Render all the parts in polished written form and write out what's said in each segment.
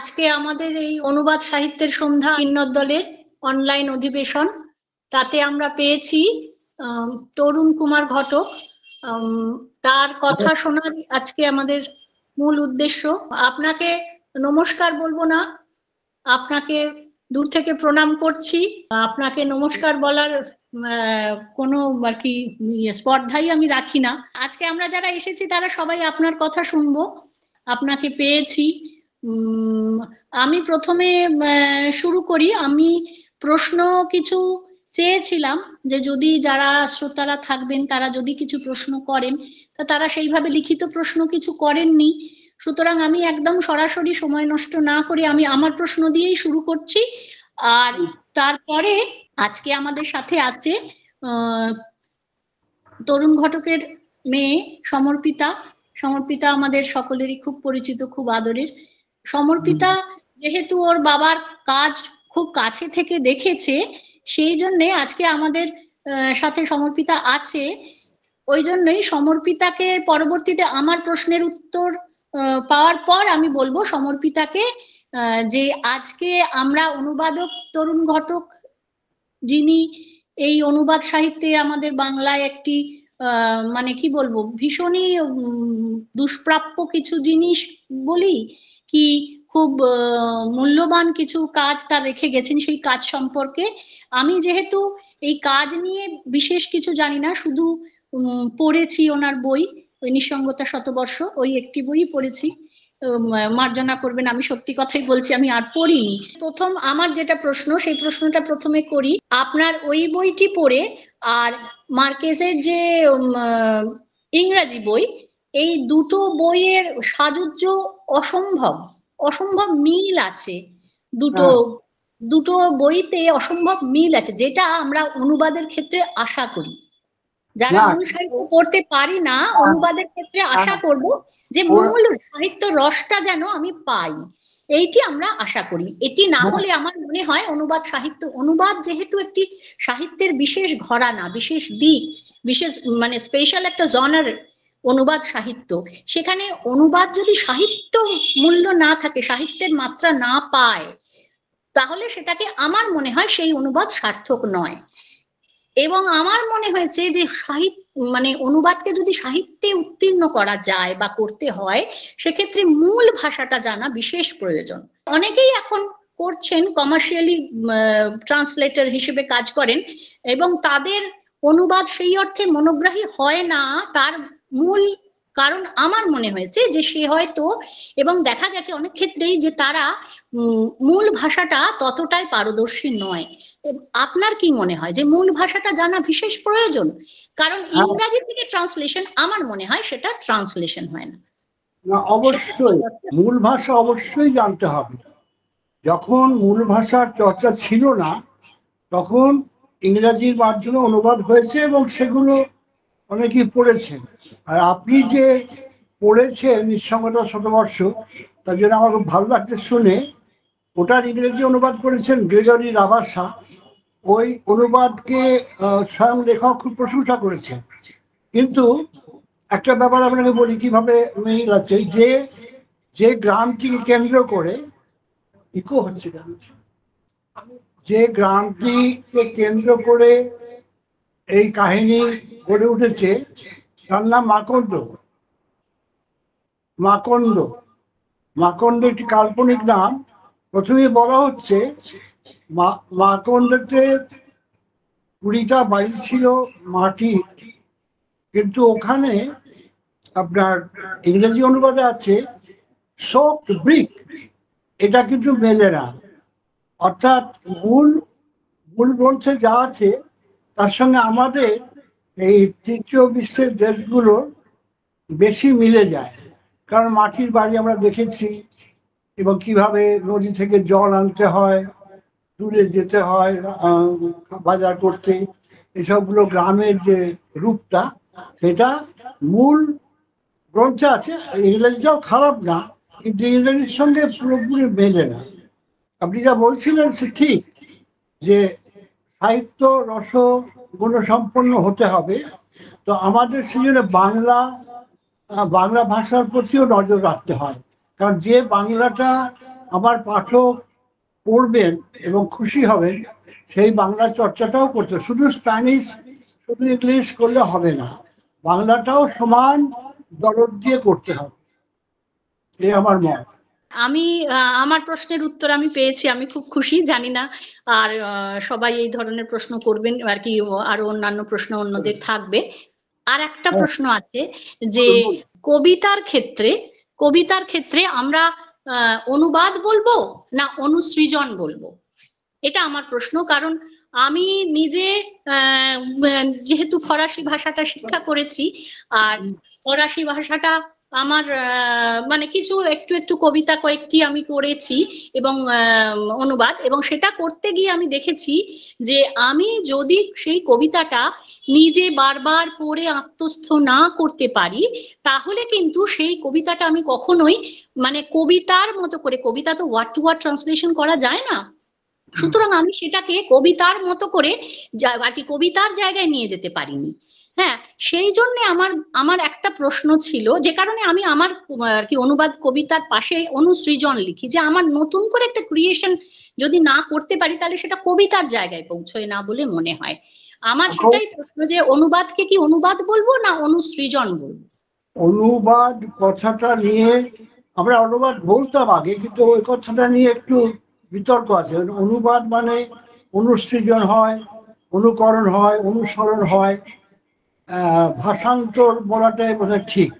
আজকে আমাদের এই অনুবাদ সাহিত্যের সন্ধ্যা কিন্নর দলের অনলাইন অধিবেশন, তাতে আমরা পেয়েছি তরুণ কুমার ঘটক। তার কথা শোনার আজকে আমাদের মূল উদ্দেশ্য। আপনাকে নমস্কার বলবো না, আপনাকে দূর থেকে প্রণাম করছি। আপনাকে নমস্কার বলার কোনো আর কি স্পর্ধাই আমি রাখি না। আজকে আমরা যারা এসেছি তারা সবাই আপনার কথা শুনবো। আপনাকে পেয়েছি। আমি প্রথমে শুরু করি। আমি প্রশ্ন কিছু চেয়েছিলাম যে যদি যারা শ্রোতারা থাকবেন তারা যদি কিছু প্রশ্ন করেন, তা তারা সেইভাবে লিখিত প্রশ্ন কিছু করেননি। সুতরাং আমি একদম সরাসরি সময় নষ্ট না করে আমি আমার প্রশ্ন দিয়েই শুরু করছি। আর তারপরে আজকে আমাদের সাথে আছে তরুণ ঘটকের মেয়ে সমর্পিতা। সমর্পিতা আমাদের সকলেরই খুব পরিচিত, খুব আদরের। সমর্পিতা যেহেতু ওর বাবার কাজ খুব কাছে থেকে দেখেছে, সেই জন্যে আজকে আমাদের সাথে সমর্পিতা আছে। ওই জন্যই সমর্পিতাকে পরবর্তীতে আমার প্রশ্নের উত্তর পাওয়ার পর আমি বলবো সমর্পিতাকে যে আজকে আমরা অনুবাদক তরুণ ঘটক, যিনি এই অনুবাদ সাহিত্যে আমাদের বাংলায় একটি মানে কি বলবো ভীষণই দুষ্প্রাপ্য কিছু জিনিস বলি কি, খুব মূল্যবান কিছু কাজ তার রেখে গেছেন। সেই কাজ সম্পর্কে আমি যেহেতু এই কাজ নিয়ে বিশেষ কিছু জানি না, শুধু পড়েছি ওনার বই নিঃসঙ্গতা শতবর্ষ, ওই একটি বই পড়েছি। মার্জনা করবেন, আমি সত্যি কথাই বলছি, আমি আর পড়িনি। প্রথম আমার যেটা প্রশ্ন, সেই প্রশ্নটা প্রথমে করি। আপনার ওই বইটি পড়ে আর মার্কেজের যে ইংরাজি বই, এই দুটো বইয়ের সাযুজ্য অসম্ভব অসম্ভব মিল আছে। দুটো বইতে অসম্ভব মিল আছে, যেটা আমরা অনুবাদের ক্ষেত্রে আশা করি। যারা মূল সাহিত্য পড়তে পারি না, অনুবাদের ক্ষেত্রে আশা করব যে মূল সাহিত্য রসটা যেন আমি পাই, এইটি আমরা আশা করি। এটি না হলে আমার মনে হয় অনুবাদ সাহিত্য, অনুবাদ যেহেতু একটি সাহিত্যের বিশেষ ঘরানা, বিশেষ দিক, বিশেষ মানে স্পেশাল একটা জনার অনুবাদ সাহিত্য, সেখানে অনুবাদ যদি সাহিত্য মূল্য না থাকে, সাহিত্যের মাত্রা না পায়, তাহলে সেটাকে আমার মনে হয় সেই অনুবাদ সার্থক নয়। এবং আমার মনে হয়েছে যে সাহিত্য মানে অনুবাদকে যদি সাহিত্যে উত্তীর্ণ করা যায় বা করতে হয়, সেক্ষেত্রে মূল ভাষাটা জানা বিশেষ প্রয়োজন। অনেকেই এখন করছেন, কমার্শিয়ালি ট্রান্সলেটর হিসেবে কাজ করেন, এবং তাদের অনুবাদ সেই অর্থে মনোগ্রাহী হয় না। তার মূল কারণ আমার মনে হয়েছে যে সে হয়তো, এবং দেখা গেছে অনেক ক্ষেত্রেই, যে তারা মূল ভাষাটা ততটাই পারদর্শী নয়। আপনার কি মনে হয় যে মূল ভাষাটা জানা বিশেষ প্রয়োজন? কারণ ইংরেজি থেকে ট্রান্সলেশন আমার মনে হয় সেটা ট্রান্সলেশন হয় না। না, অবশ্যই মূল ভাষা অবশ্যই জানতে হবে। যখন মূল ভাষার চর্চা ছিল না, তখন ইংরেজির মাধ্যমে অনুবাদ হয়েছে এবং সেগুলো অনেকেই পড়েছেন। আর আপনি যে পড়েছেন নিঃসঙ্গতা শতবর্ষ, তার জন্য আমার খুব ভালো লাগছে শুনে। ওটার ইংরেজি অনুবাদ করেছেন গ্রেগরি রাবাসা। ওই অনুবাদকে স্বয়ং লেখক খুব প্রশংসা করেছেন। কিন্তু একটা ব্যাপার আপনাকে বলি কিভাবে মিল আছে। যে গ্রামটিকে কেন্দ্র করে, ইকো হচ্ছে, যে গ্রামটিকে কেন্দ্র করে এই কাহিনী গড়ে উঠেছে, তার নাম মাকন্দ। মাকন্দ মাকন্দ একটি কাল্পনিক নাম। প্রথমে বলা হচ্ছে মাকন্ডতে 20টা বাড়ি ছিল মাটির, কিন্তু ওখানে আপনার ইংরেজি অনুবাদে আছে সোকড ব্রিক। এটা কিন্তু মেলে না। অর্থাৎ মূল গ্রন্থে যা আছে তার সঙ্গে আমাদের এই তৃতীয় বিশ্বের দেশগুলোর বেশি মিলে যায়। কারণ মাটির বাড়ি আমরা দেখেছি, এবং কিভাবে নদী থেকে জল আনতে হয়, দূরে যেতে হয় বাজার করতে, এসবগুলো গ্রামের যে রূপটা, সেটা মূল গ্রন্থে আছে। ইংরেজিটাও খারাপ না, কিন্তু ইংরেজির সঙ্গে পুরোপুরি মেলে না। আপনি যা বলছিলেন সে ঠিক, যে সাহিত্য রস গুণসম্পন্ন হতে হবে। তো আমাদের সেজন্য বাংলা ভাষার প্রতিও নজর রাখতে হয়। কারণ যে বাংলাটা আমার পাঠক পড়বেন এবং খুশি হবেন সেই বাংলা চর্চাটাও করতে, শুধু স্প্যানিশ শুধু ইংলিশ করলে হবে না, বাংলাটাও সমান দরদ দিয়ে করতে হবে, এই আমার মত। আমি আমার প্রশ্নের উত্তর আমি পেয়েছি, আমি খুব খুশি। জানি না আর সবাই এই ধরনের প্রশ্ন করবেন আর কি, আরো অন্যান্য প্রশ্ন অন্যদের থাকবে। আর একটা প্রশ্ন আছে যে কবিতার ক্ষেত্রে আমরা অনুবাদ বলবো না অনুসৃজন বলবো, এটা আমার প্রশ্ন। কারণ আমি নিজে যেহেতু ফরাসি ভাষাটা শিক্ষা করেছি, আর ফরাসি ভাষাটা আমার মানে কিছু একটু একটু কবিতা কয়েকটি আমি করেছি এবং অনুবাদ, এবং সেটা করতে গিয়ে আমি দেখেছি যে আমি যদি সেই কবিতাটা নিজে বারবার পড়ে আত্মস্থ না করতে পারি, তাহলে কিন্তু সেই কবিতাটা আমি কখনোই মানে কবিতার মতো করে, কবিতা তো ওয়ার্ড টু ওয়ার্ড ট্রান্সলেশন করা যায় না, সুতরাং আমি সেটাকে কবিতার মতো করে আর কি কবিতার জায়গায় নিয়ে যেতে পারিনি। হ্যাঁ, সেই জন্য আমার আমার একটা প্রশ্ন ছিল, যে কারণে আমি আমার আর কি অনুবাদ কবিতার পাশে অনুসৃজন লিখি, যে আমার নতুন করে একটা ক্রিয়েশন যদি না করতে পারি তাহলে সেটা কবিতার জায়গায় পৌঁছয় না বলে মনে হয়। আমার সেটাই প্রশ্ন যে অনুবাদকে কি অনুবাদ বলবো না অনুসৃজন বলবো? অনুবাদ কথাটা নিয়ে আমরা অনুবাদ বলতাম আগে, কিন্তু ওই কথাটা নিয়ে একটু বিতর্ক আছে। অনুবাদ মানে অনুসৃজন হয়, অনুকরণ হয়, অনুসরণ হয়, ভাষান্তর বলাটাই বোধহয় ঠিক,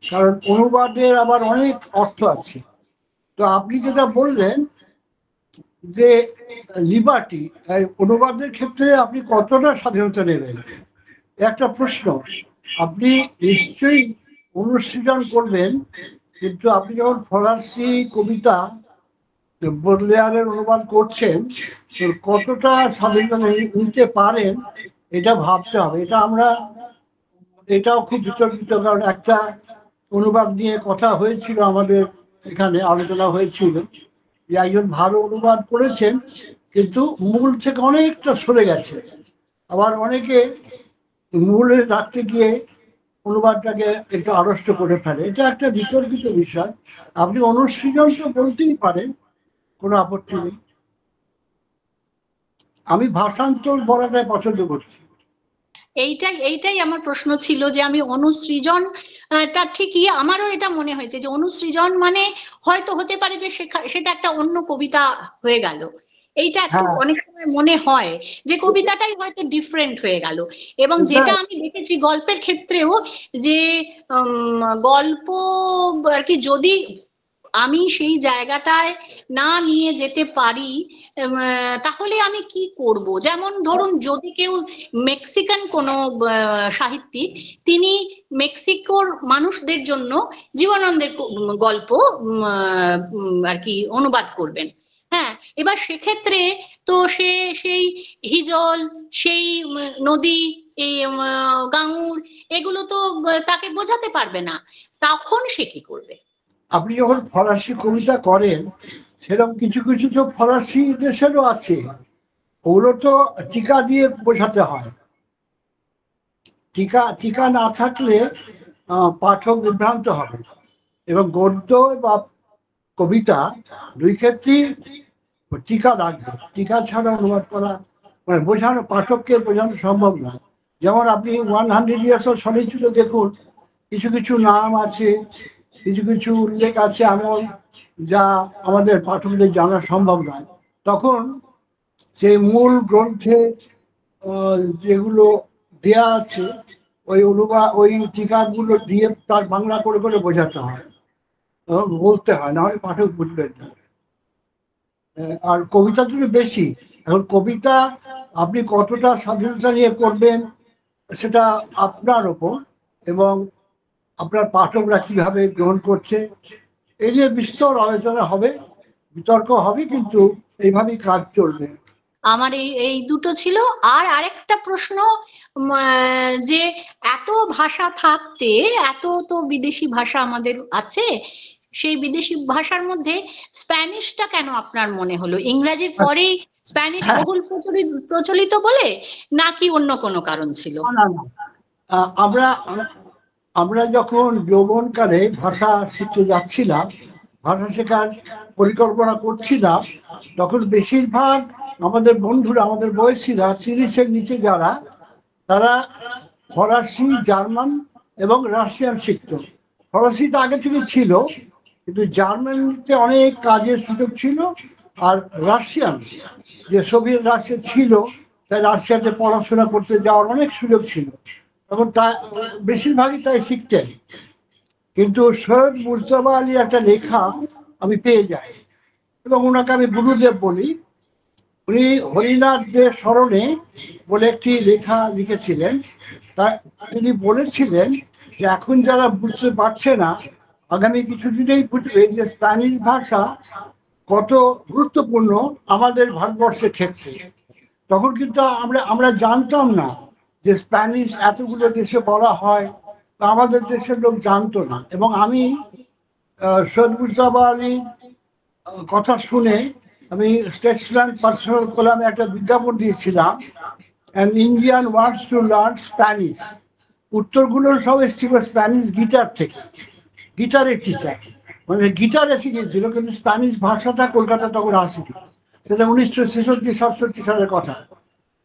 কারণ অনুবাদের আবার অনেক অর্থ আছে। তো আপনি যেটা বললেন যে লিবার্টি, অনুবাদের ক্ষেত্রে আপনি কতটা স্বাধীনতা নেবেন একটা প্রশ্ন। আপনি নিশ্চয়ই অনুসৃজন করবেন, কিন্তু আপনি যখন ফরাসি কবিতা বোদলেয়ারের অনুবাদ করছেন কতটা স্বাধীনতা নিতে পারেন এটা ভাবতে হবে। এটাও খুব বিতর্কিত, কারণ একটা অনুবাদ নিয়ে কথা হয়েছিল আমাদের এখানে, আলোচনা হয়েছিল যে একজন ভালো অনুবাদ করেছেন কিন্তু মূল থেকে অনেকটা সরে গেছে, আবার অনেকে মূলে রাখতে গিয়ে অনুবাদটাকে একটু আড়ষ্ট করে ফেলে। এটা একটা বিতর্কিত বিষয়। আপনি অনুসৃজন তো বলতেই পারেন, কোনো আপত্তি নেই। আমি ভাষান্তর বলাটাই পছন্দ করছি। এইটাই আমার প্রশ্ন ছিল, যে আমি অনুসৃজন টা ঠিকই, আমারও এটা মনে হয়েছে যে অনুসৃজন মানে হয়তো হতে পারে যে সেটা একটা অন্য কবিতা হয়ে গেল, এইটা একটু অনেক সময় মনে হয় যে কবিতাটাই হয়তো ডিফারেন্ট হয়ে গেল। এবং যেটা আমি দেখেছি গল্পের ক্ষেত্রেও, যে গল্প আর কি যদি আমি সেই জায়গাটায় না নিয়ে যেতে পারি তাহলে আমি কি করব। যেমন ধরুন যদি কেউ মেক্সিকান কোনো সাহিত্যিক, তিনি মেক্সিকোর মানুষদের জন্য জীবনানন্দের গল্প আর কি অনুবাদ করবেন, হ্যাঁ, এবার সেক্ষেত্রে তো সেই হিজল, সেই নদী, এই গাঙুর, এগুলো তো তাকে বোঝাতে পারবে না, তখন সে কি করবে? আপনি যখন ফরাসি কবিতা করেন সেরকম কিছু কিছু তো ফরাসি দেশেরও আছে, ওগুলো তো টিকা দিয়ে বোঝাতে হয়। টিকা না থাকলে পাঠক বিভ্রান্ত হবে। এবং গদ্য বা কবিতা দুই ক্ষেত্রেই টিকা লাগবে, টিকা ছাড়া অনুবাদ করা মানে বোঝানো, পাঠককে বোঝানো সম্ভব নয়। যেমন আপনি 100 Years of Solitude দেখুন, কিছু কিছু নাম আছে, কিছু কিছু উল্লেখ আছে এমন যা আমাদের পাঠকদের জানা সম্ভব নয়। তখন সেই মূল গ্রন্থে যেগুলো দেয়া আছে ওই টিকাগুলো দিয়ে তার বাংলা করে করে বোঝাতে হয়, বলতে হয়, নাহলে পাঠক বুঝবেন না। আর কবিতা তো বেশি, এখন কবিতা আপনি কতটা স্বাধীনতা নিয়ে করবেন সেটা আপনার ওপর, এবং আপনার পাঠকরা কিভাবে গ্রহণ করছে এই নিয়ে বিস্তর আলোচনা হবে, বিতর্ক হবে, কিন্তু এইভাবেই কাজ চলবে। আমার এই দুটো ছিল। আর আরেকটা প্রশ্ন, যে এত ভাষা থাকতে, এত তো বিদেশি ভাষা আমাদের আছে, সেই বিদেশি ভাষার মধ্যে স্প্যানিশটা কেন আপনার মনে হলো? ইংরেজির পরেই স্প্যানিশ বহুল প্রচলিত বলে, নাকি অন্য কোনো কারণ ছিল? আমরা যখন যৌবনকালে ভাষা শিখতে যাচ্ছিলাম ভাষা শেখার পরিকল্পনা করছিলাম, তখন বেশিরভাগ আমাদের বন্ধুরা, আমাদের বয়সীরা 30-এর নিচে যারা, তারা ফরাসি, জার্মান এবং রাশিয়ান শিখত। ফরাসিটা আগে থেকে ছিল, কিন্তু জার্মানিতে অনেক কাজের সুযোগ ছিল, আর রাশিয়ান, যে সোভিয়েত রাশিয়া ছিল, তাই রাশিয়াতে পড়াশোনা করতে যাওয়ার অনেক সুযোগ ছিল, তখন তা বেশিরভাগই তাই শিখতেন। কিন্তু সৈয়দ মুজতবা আলী একটা লেখা আমি পেয়ে যাই, এবং ওনাকে আমি গুরুদেব বলি। উনি হরিনাথ দে স্মরণে বলে একটি লেখা লিখেছিলেন। তা তিনি বলেছিলেন যে এখন যারা বুঝতে পারছে না, আগামী কিছুদিনেই বুঝবে যে স্প্যানিশ ভাষা কত গুরুত্বপূর্ণ আমাদের ভারতবর্ষের ক্ষেত্রে। তখন কিন্তু আমরা জানতাম না যে স্প্যানিশ এতগুলো দেশে বলা হয়, বা আমাদের দেশের লোক জানতো না। এবং আমি সৈয়দ মুজতবা আলীর কথা শুনে আমি স্টেটসম্যান পার্সোনাল কলামে একটা বিজ্ঞাপন দিয়েছিলাম, an Indian wants to learn Spanish. উত্তরগুলোর সব এসেছিল স্প্যানিশ গিটার থেকে, গিটারের টিচার, মানে গিটার এসে গিয়েছিল, কিন্তু স্প্যানিশ ভাষাটা কলকাতা তখন আসেনি। সেটা 1966-67 সালের কথা।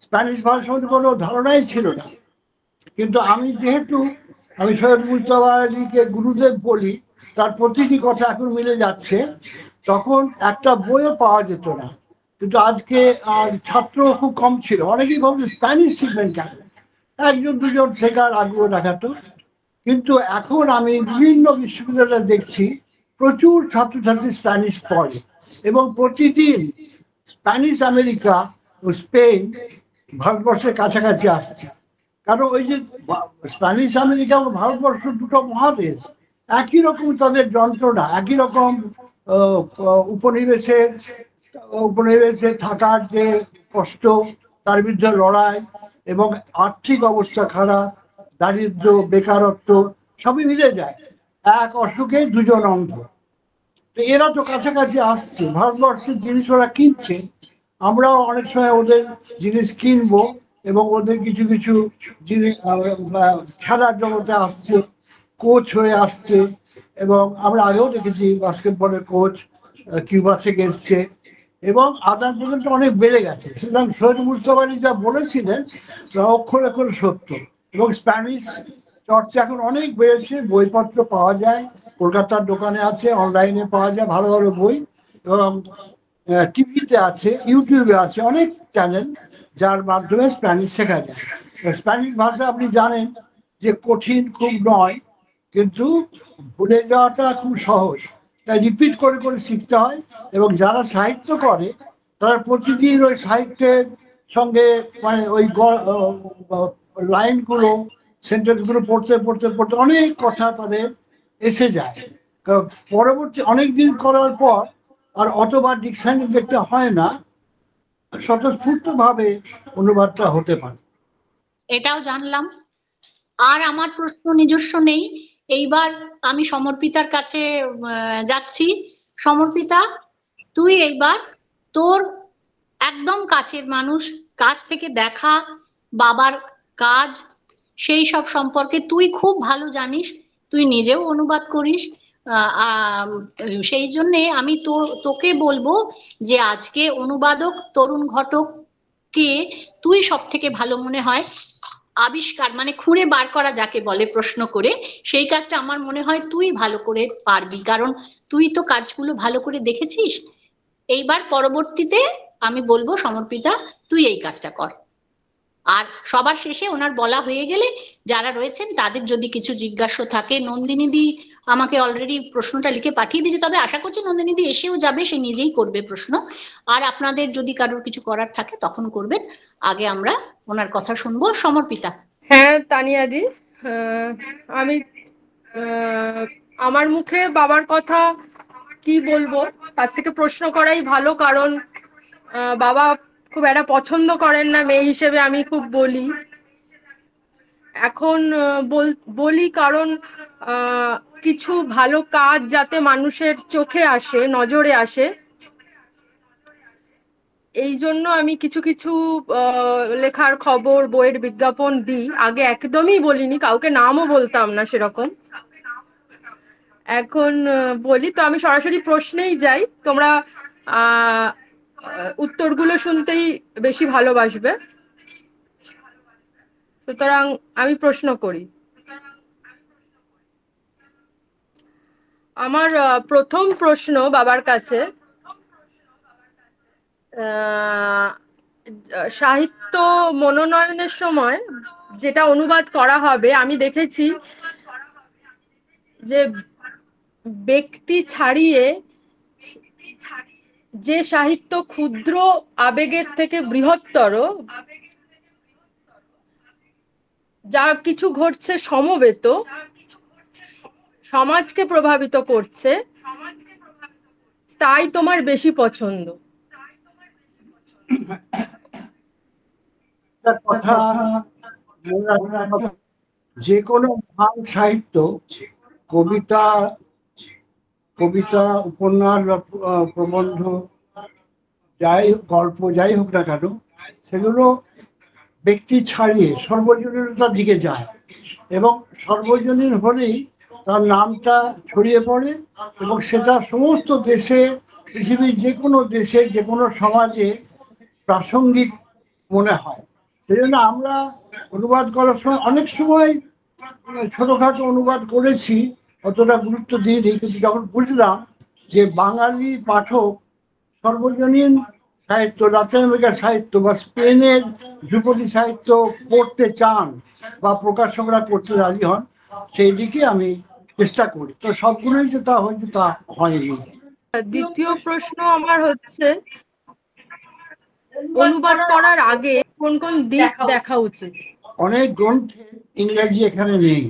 স্প্যানিশ ভাষার সম্বন্ধে কোনো ধারণাই ছিল না। কিন্তু আমি যেহেতু আমি সৈয়দ মুজতবা আলীকে গুরুদেব বলি, তার প্রতিটি কথা এখন মিলে যাচ্ছে। তখন একটা বইও পাওয়া যেত না, কিন্তু আজকে আর ছাত্র খুব কম ছিল। অনেকেই ভাবছে স্প্যানিশ শিখবেন কেন, একজন দুজন শেখার আগ্রহ দেখাতো। কিন্তু এখন আমি বিভিন্ন বিশ্ববিদ্যালয়ে দেখছি প্রচুর ছাত্রছাত্রী স্প্যানিশ পড়ে, এবং প্রতিদিন স্প্যানিশ আমেরিকা ও স্পেন ভারতবর্ষের কাছাকাছি আসছে। কারণ ওই যে স্প্যানিশ আমেরিকা এবং ভারতবর্ষ দুটো মহাদেশ, একই রকম তাদের যন্ত্রণা, একই রকম উপনিবেশে উপনিবেশে থাকার যে কষ্ট, তার বিরুদ্ধে লড়াই, এবং আর্থিক অবস্থা খারাপ, দারিদ্র, বেকারত্ব সবই মিলে যায়। এক অসুখে দুজন অন্ধ। তো এরা তো কাছাকাছি আসছে, ভারতবর্ষের জিনিস ওরা কিনছে, আমরাও অনেক সময় ওদের জিনিস কিনবো, এবং ওদের কিছু কিছু জিনিস খেলার জগতে আসছে, কোচ হয়ে আসছে। এবং আমরা আগেও দেখেছি বাস্কেটবলের কোচ কিউবা থেকে এসছে, এবং আদান প্রদানটা অনেক বেড়ে গেছে। সুতরাং সৈয়দ মুজতবা আলী যা বলেছিলেন তা অক্ষরে অক্ষরে সত্য। এবং স্প্যানিশ চর্চা এখন অনেক বেড়েছে, বইপত্র পাওয়া যায়, কলকাতার দোকানে আছে, অনলাইনে পাওয়া যায় ভালো ভালো বই, এবং টিভিতে আছে, ইউটিউবে আছে অনেক চ্যানেল, যার মাধ্যমে স্প্যানিশ শেখা যায়। স্প্যানিশ ভাষা আপনি জানেন যে কঠিন খুব নয়, কিন্তু ভুলে যাওয়াটা খুব সহজ। তাই রিপিট করে করে শিখতে হয়। এবং যারা সাহিত্য করে তারা প্রতিদিন ওই সাহিত্যের সঙ্গে, মানে ওই লাইনগুলো, সেন্টেন্সগুলো পড়তে পড়তে পড়তে অনেক কথা তাদের এসে যায়। পরবর্তী অনেক দিন করার পর আর অতবার ডিকশনারি দেখতে হয় না, স্বতঃস্ফূর্ত ভাবে অনুবাদটা হতে পারে। এটাও জানলাম। আর আমার প্রশ্ন নিজস্ব নেই। এইবার আমি সমর্পিতার কাছে যাচ্ছি। সমর্পিতা, তুই এইবার তোর একদম কাছের মানুষ, কাছ থেকে দেখা বাবার কাজ, সেই সব সম্পর্কে তুই খুব ভালো জানিস, তুই নিজেও অনুবাদ করিস। সেই জন্যে আমি তোকে বলবো যে আজকে অনুবাদক তরুণ ঘটককে তুই সব থেকে ভালো মনে হয় আবিষ্কার, মানে খুঁড়ে বার করা যাকে বলে প্রশ্ন করে, সেই কাজটা আমার মনে হয় তুই ভালো করে পারবি, কারণ তুই তো কাজগুলো ভালো করে দেখেছিস। এইবার পরবর্তীতে আমি বলবো সমর্পিতা তুই এই কাজটা কর। আর সবার শেষে ওনার বলা হয়ে গেলে যারা রয়েছেন তাদের যদি কিছু জিজ্ঞাসা থাকে, নন্দিনী দি আমাকে অলরেডি প্রশ্নটা লিখে পাঠিয়ে দিয়েছে, তবে আশা করছি নন্দিনী দি এসেও যাবে, সে নিজেই করবে প্রশ্ন। আর আপনাদের যদি কারোর কিছু করার থাকে তখন করবেন। আগে আমরা ওনার কথা শুনবো। সমর্পিতা। হ্যাঁ তানিয়াদি, আমি আমার মুখে বাবার কথা কি বলবো, তার থেকে প্রশ্ন করাই ভালো। কারণ বাবা খুব একটা পছন্দ করেন না মেয়ে হিসেবে আমি খুব বলি। এখন বলি কারণ কিছু ভালো কাজ যাতে মানুষের চোখে আসে, নজরে আসে, এই জন্য আমি কিছু কিছু লেখার খবর, বইয়ের বিজ্ঞাপন দিই। আগে একদমই বলিনি, কাউকে নামও বলতাম না সেরকম। এখন বলি তো, আমি সরাসরি প্রশ্নেই যাই, তোমরা আহ উত্তরগুলো শুনতেই বেশি ভালোবাসবে। সুতরাং আমি প্রশ্ন করি। আমার প্রথম প্রশ্ন বাবার কাছে, আহ, সাহিত্য মনোনয়নের সময় যেটা অনুবাদ করা হবে, আমি দেখেছি যে ব্যক্তি ছাড়িয়ে যে সাহিত্য ক্ষুদ্র আবেগের থেকে বৃহত্তর, যা কিছু ঘটছে সমবেত, সমাজকে প্রভাবিত করছে, তাই তোমার বেশি পছন্দ। একটা কথা মনে রাখতে হবে, যে কোনো মহান সাহিত্য, কবিতা কবিতা উপন্যাস বা প্রবন্ধ, গল্প যাই হোক না কেন, সেগুলো ব্যক্তি ছাড়িয়ে সর্বজনীনতার দিকে যায়, এবং সর্বজনীন হলেই তার নামটা ছড়িয়ে পড়ে, এবং সেটা সমস্ত দেশে, পৃথিবীর যে কোনো দেশে, যে কোনো সমাজে প্রাসঙ্গিক মনে হয়। সেই জন্য আমরা অনুবাদ করার সময় অনেক সময় ছোটখাটো অনুবাদ করেছি, অতটা গুরুত্ব দিইনি, কিন্তু যখন বুঝলাম যে বাঙালি পাঠক সর্বজনীন সাহিত্য, লাতিন আমেরিকার সাহিত্য বা স্পেনের ধ্রুপদী সাহিত্য পড়তে চান বা প্রকাশকরা করতে রাজি হন, সেই দিকে আমি চেষ্টা করি। তো সবগুলোই যে তা হয়েছে তা হয়নি। দ্বিতীয় প্রশ্ন আমার হচ্ছে, অনুবাদ করার আগে কোন কোন দিক দেখা উচিত? অনেক গ্রন্থে ইংরেজি এখানে নেই,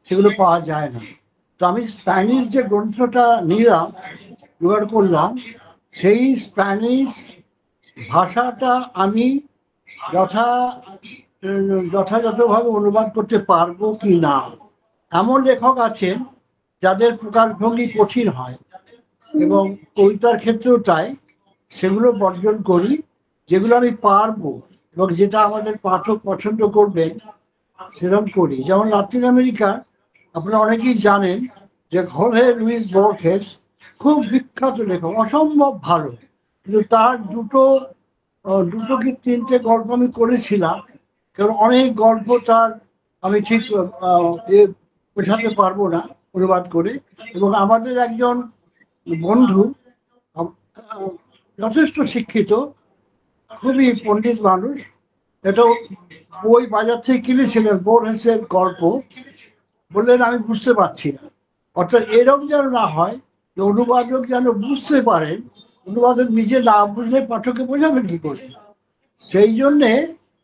সেগুলো পাওয়া যায় না। তো আমি স্প্যানিশ যে গ্রন্থটা নিলাম, জোগাড় করলাম, সেই স্প্যানিশ ভাষাটা আমি যথাযথভাবে অনুবাদ করতে পারবো কি না। এমন লেখক আছেন যাদের প্রকাশভঙ্গি কঠিন হয়, এবং কবিতার ক্ষেত্রেও তাই, সেগুলো বর্জন করি। যেগুলো আমি পারবো এবং যেটা আমাদের পাঠক পছন্দ করবেন সেরকম করি। যেমন লাতিন আমেরিকা, আপনারা অনেকেই জানেন যে হোর্হে লুইস বর্খেস খুব বিখ্যাত লেখক, অসম্ভব ভালো, কিন্তু তার দুটো কি তিনটে গল্প আমি করেছিলাম, কারণ অনেক গল্প তার আমি ঠিক বোঝাতে পারবো না অনুবাদ করে। এবং আমাদের একজন বন্ধু, যথেষ্ট শিক্ষিত, খুবই পণ্ডিত মানুষ, এটা বই বাজার থেকে কিনেছিলেন, বোরহেসের গল্প, বললেন আমি বুঝতে পারছি না। অর্থাৎ এরকম যেন না হয় যে অনুবাদক যেন বুঝতে পারেন, অনুবাদক নিজে না বুঝলে পাঠককে বোঝাবেন কি করে। সেই জন্যে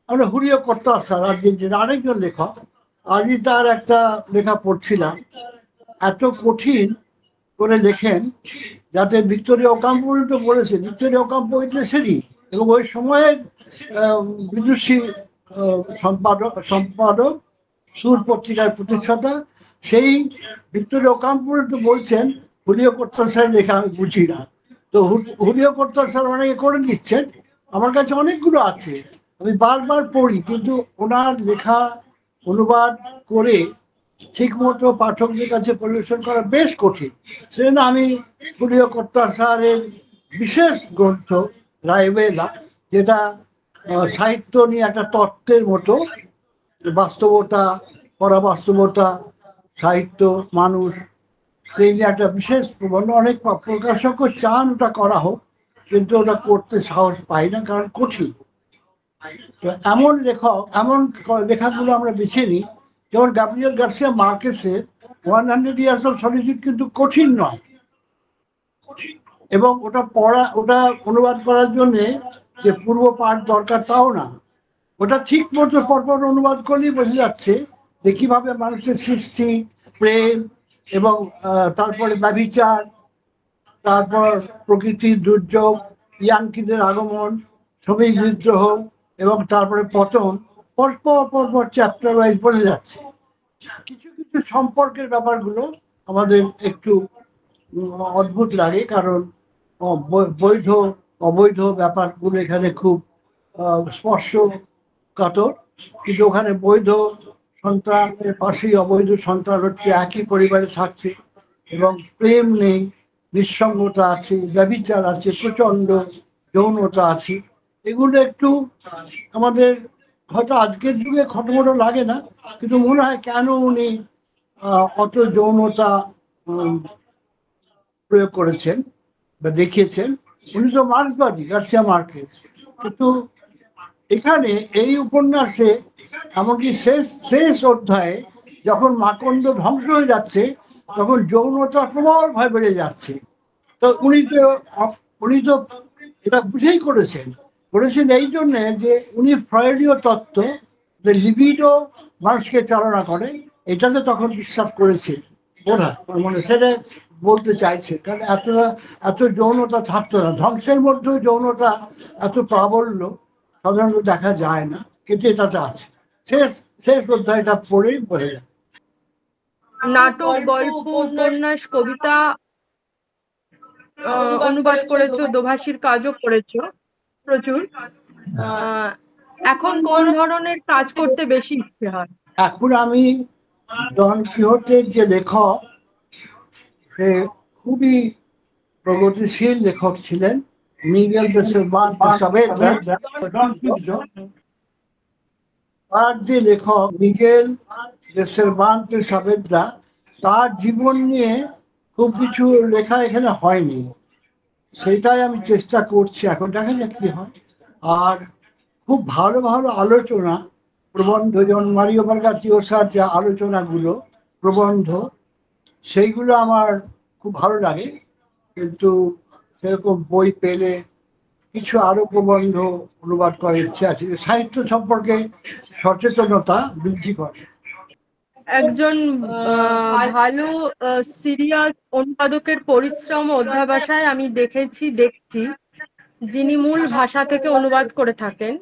আমরা হুরিও কর্তার আর্জেন্টিনা আরেকজন লেখক, আজই তার একটা লেখা পড়ছিলাম, এত কঠিন করে লেখেন যাতে ভিক্টোরিয়া ওকাম্পো পর্যন্ত বলেছে, ভিক্টোরিয়া ওকাম্পো ইতিহাসেরই এবং ওই সময়ের বিদুষী সম্পাদক, সুর পত্রিকার প্রতিষ্ঠাতা, সেই ভিক্টোরিয়া ওকাম্পো পর্যন্ত বলছেন হুলিও কর্তার লেখা আমি বুঝি না। তো হুলিও কর্তার অনেকে করে দিচ্ছেন, আমার কাছে অনেকগুলো আছে, আমি বারবার পড়ি, কিন্তু ওনার লেখা অনুবাদ করে ঠিক মতো পাঠকদের কাছে পরিবেশন করা বেশ কঠিন। সেজন্য আমি হুলিও কর্তারের বিশেষ গ্রন্থ রাইবেলা, যেটা সাহিত্য নিয়ে একটা তত্ত্বের মতো, বাস্তবতা, পরাবাস্তবতা, সাহিত্য, মানুষ, সেই নিয়ে একটা বিশেষ প্রবন্ধ। অনেক প্রকাশকও চান ওটা করা হোক, কিন্তু ওটা করতে সাহস পাই না, কারণ কঠিন। তো এমন লেখাগুলো আমরা বেছে নিই। যেমন Gabriel Garcia মার্কেসের 100 Years of Solitude কিন্তু কঠিন নয়, এবং ওটা অনুবাদ করার জন্যে যে পূর্ব পাঠ দরকার তাও না। ওটা ঠিক মতো পরপর অনুবাদ করলেই বোঝা যাচ্ছে যে কিভাবে মানুষের সৃষ্টি, প্রেম, এবং তারপরে ব্যভিচার, তারপর প্রকৃতির দুর্যোগ, ইয়াঙ্কিদের আগমন, শ্রমিক বিদ্রোহ, এবং তারপরে পতন, পরপর চ্যাপ্টার ওয়াইজ বোঝা যাচ্ছে। কিছু কিছু সম্পর্কের ব্যাপারগুলো আমাদের একটু অদ্ভুত লাগে, কারণ বৈধ অবৈধ ব্যাপারগুলো এখানে খুব স্পর্শকাতর, কিন্তু ওখানে বৈধ সন্তানের পাশেই অবৈধ সন্তান হচ্ছে, একই পরিবারে থাকছে, এবং প্রেম নেই, নিঃসঙ্গতা আছে, ব্যভিচার আছে, প্রচন্ড যৌনতা আছে। এগুলো একটু আমাদের হয়তো আজকের যুগে খটোমটো লাগে না, কিন্তু মনে হয় কেন উনি অত যৌনতা প্রয়োগ করেছেন বা দেখিয়েছেন। উনি তো মার্ক্সবাদী, গার্সিয়া মার্কেস, কিন্তু এখানে এই উপন্যাসে এমনকি শেষ শেষ অধ্যায়ে যখন মাকন্দ ধ্বংস হয়ে যাচ্ছে তখন যৌনতা প্রবলভাবে বেড়ে যাচ্ছে। তো উনি তো এটা বুঝেই করেছেন এই জন্যে যে উনি ফ্রয়েডীয় তত্ত্ব যে লিবিডো মানুষকে চালনা করে এটাতে তখন বিশ্বাস করেছেন বোধ হয়, মানে সেটা বলতে চাইছে। কারণ এত যৌনতা থাকতো না, ধ্বংসের মধ্যেও যৌনতা এত প্রাবল্য সাধারণত দেখা যায় না, কিন্তু এটাতে আছে। শেষ শেষ অধ্যায়টা পড়েই বোঝা যায়। নাটক, গল্প, উপন্যাস, কবিতা অনুবাদ করেছো, দোভাষীর কাজও করেছো প্রচুর। এখন কোন ধরনের কাজ করতে বেশি ইচ্ছে হয়? এখন আমি ডন কিহোটের যে লেখক, সে খুবই প্রগতিশীল লেখক ছিলেন, মিগেল দে সেরভান্তেস সাভেদ্রা। তার যে লেখক মিগেল দে সেরভান্তেস সাভেদ্রা, তার জীবন নিয়ে খুব কিছু লেখা এখানে হয়নি, সেটাই আমি চেষ্টা করছি, এখন দেখা যাক কি হয়। আর খুব ভালো ভালো আলোচনা, প্রবন্ধ, যেমন মারিও ভার্গাস lloসার যে আলোচনাগুলো, প্রবন্ধ, সেইগুলো আমার খুব ভালো লাগে, কিন্তু সেরকম বই পেলে কিছু আরো প্রবন্ধ অনুবাদ করার ইচ্ছে আছে। সাহিত্য সম্পর্কে সচেতনতা বৃদ্ধি করে। একজন ভালো সিরিয়াস অনুবাদকের পরিশ্রম অধ্যাবসায় আমি দেখছি যিনি মূল ভাষা থেকে অনুবাদ করে থাকেন,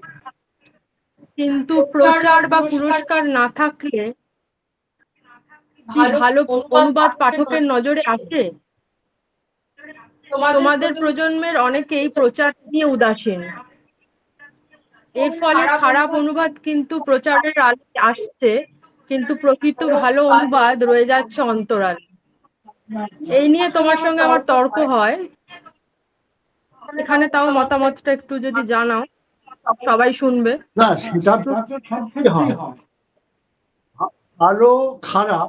কিন্তু প্রচার বা পুরস্কার না থাকলে কি ভালো অনুবাদ পাঠকের নজরে আসে? তোমাদের প্রজন্মের অনেকেই প্রচার নিয়ে উদাসীন, এর ফলে খারাপ অনুবাদ কিন্তু প্রচারের আলোয় আসছে, কিন্তু প্রকৃত ভালো অনুবাদ রয়ে যাচ্ছে অন্তরাল। এই নিয়ে তোমার সঙ্গে আমার তর্ক হয়, এখানে তাও মতামতটা একটু যদি জানাও, সবাই শুনবে। না, সেটা তো হয়, ভালো খারাপ,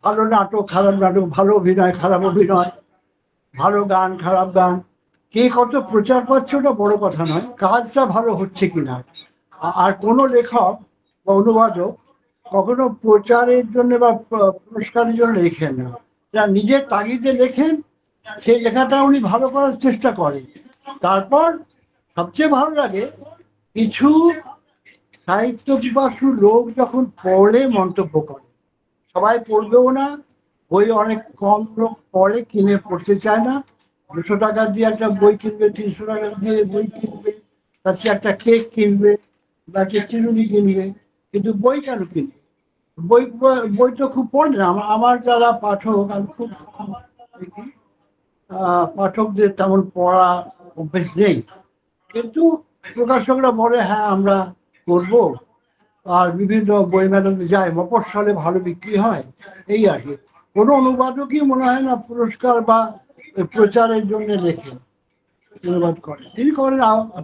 ভালো নাটক খারাপ নাটক, ভালো অভিনয় খারাপ অভিনয়, ভালো গান খারাপ গান, কে কত প্রচার পাচ্ছে ওটা বড় কথা নয়, কাজটা ভালো হচ্ছে কিনা। আর কোনো লেখক বা অনুবাদক কখনো প্রচারের জন্য বা পুরস্কারের জন্য লেখেন না, যা নিজের তাগিদে লেখেন, সেই লেখাটা উনি ভালো করার চেষ্টা করেন। তারপর সবচেয়ে ভালো লাগে কিছু সাহিত্য পিপাসু লোক যখন পড়ে মন্তব্য করে। সবাই পড়বেও না, বই অনেক কম লোক পড়ে, কিনে পড়তে চায় না। 200 টাকা দিয়ে একটা বই কিনবে, 300 টাকা দিয়ে বই কিনবে, তার চেয়ে একটা কেক কিনবে বা একটা চিরুনি কিনবে, কিন্তু বই কেন কিনবে? বই তো খুব পড়ে না। আমার যারা পাঠক, আমি খুব দেখি পাঠকদের তেমন পড়া অভ্যেস নেই, কিন্তু প্রকাশকরা বলে হ্যাঁ আমরা করবো, আর বিভিন্ন বই মেলাতে যায়, মফস্বলে ভালো বিক্রি হয়, এই আর কি। কোনো অনুবাদকই মনে হয় না পুরস্কার বা প্রচারের জন্য লেখেন, অনুবাদ করেন, তিনি করেন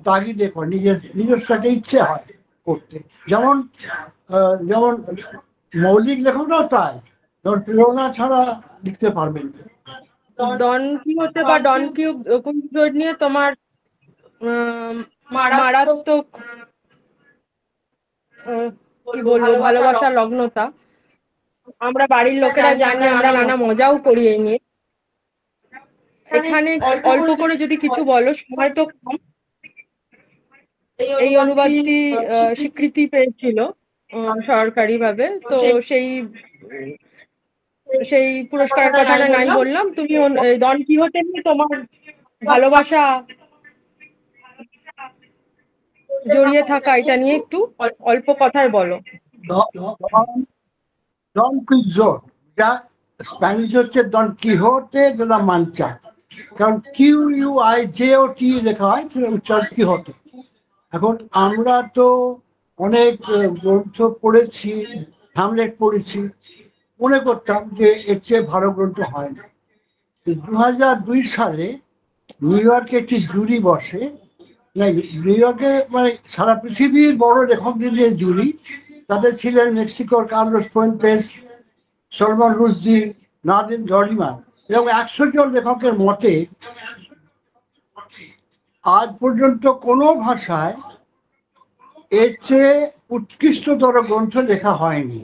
তাগিদে করেন, নিজস্ব একটা ইচ্ছে হয় করতে। যেমন যেমন মৌলিক লেখকরাও তাই, যেমন প্রেরণা ছাড়া লিখতে পারবেন না। ডন কিহোতে বা ডন কিহোট নিয়ে তোমার মারাত্মক কি বলবো ভালোবাসা লগ্নতা, আমরা বাড়ির লোকেরা জানি, আমরা নানা মজাও করি এই নিয়ে। এখানে অল্প করে যদি কিছু বলো, সময় তো কম। এই অনুবাদটি স্বীকৃতি পেয়েছিল সরকারি ভাবে, তো সেই পুরস্কারের কথা নাই বললাম। তুমি ডন কিহোতে নিয়ে তোমার ভালোবাসা জড়িয়ে থাকা, এটা নিয়ে একটু অল্প কথায় বলো। ডন কুইজোট, যা স্প্যানিশ হচ্ছে ডন কিহোতে de la Mancha, কারণ QUIJOT লেখা হয়, উচ্চারণ কিহোতে। এখন আমরা তো অনেক গ্রন্থ পড়েছি, হ্যামলেট পড়েছি, মনে করতাম যে এর চেয়ে ভালো গ্রন্থ হয় না। 2002 সালে নিউ ইয়র্কে একটি জুরি বসে, নিউ ইয়র্কে মানে সারা পৃথিবীর বড় লেখকদের যে জুরি, তাদের ছিলেন মেক্সিকোর কার্লোস ফুয়েন্টেস, সলমন রুশদি, নাদিম জরিমান, এবং 100 জন লেখকের মতে আজ পর্যন্ত কোনো ভাষায় এর চেয়ে উৎকৃষ্টতর গ্রন্থ লেখা হয়নি।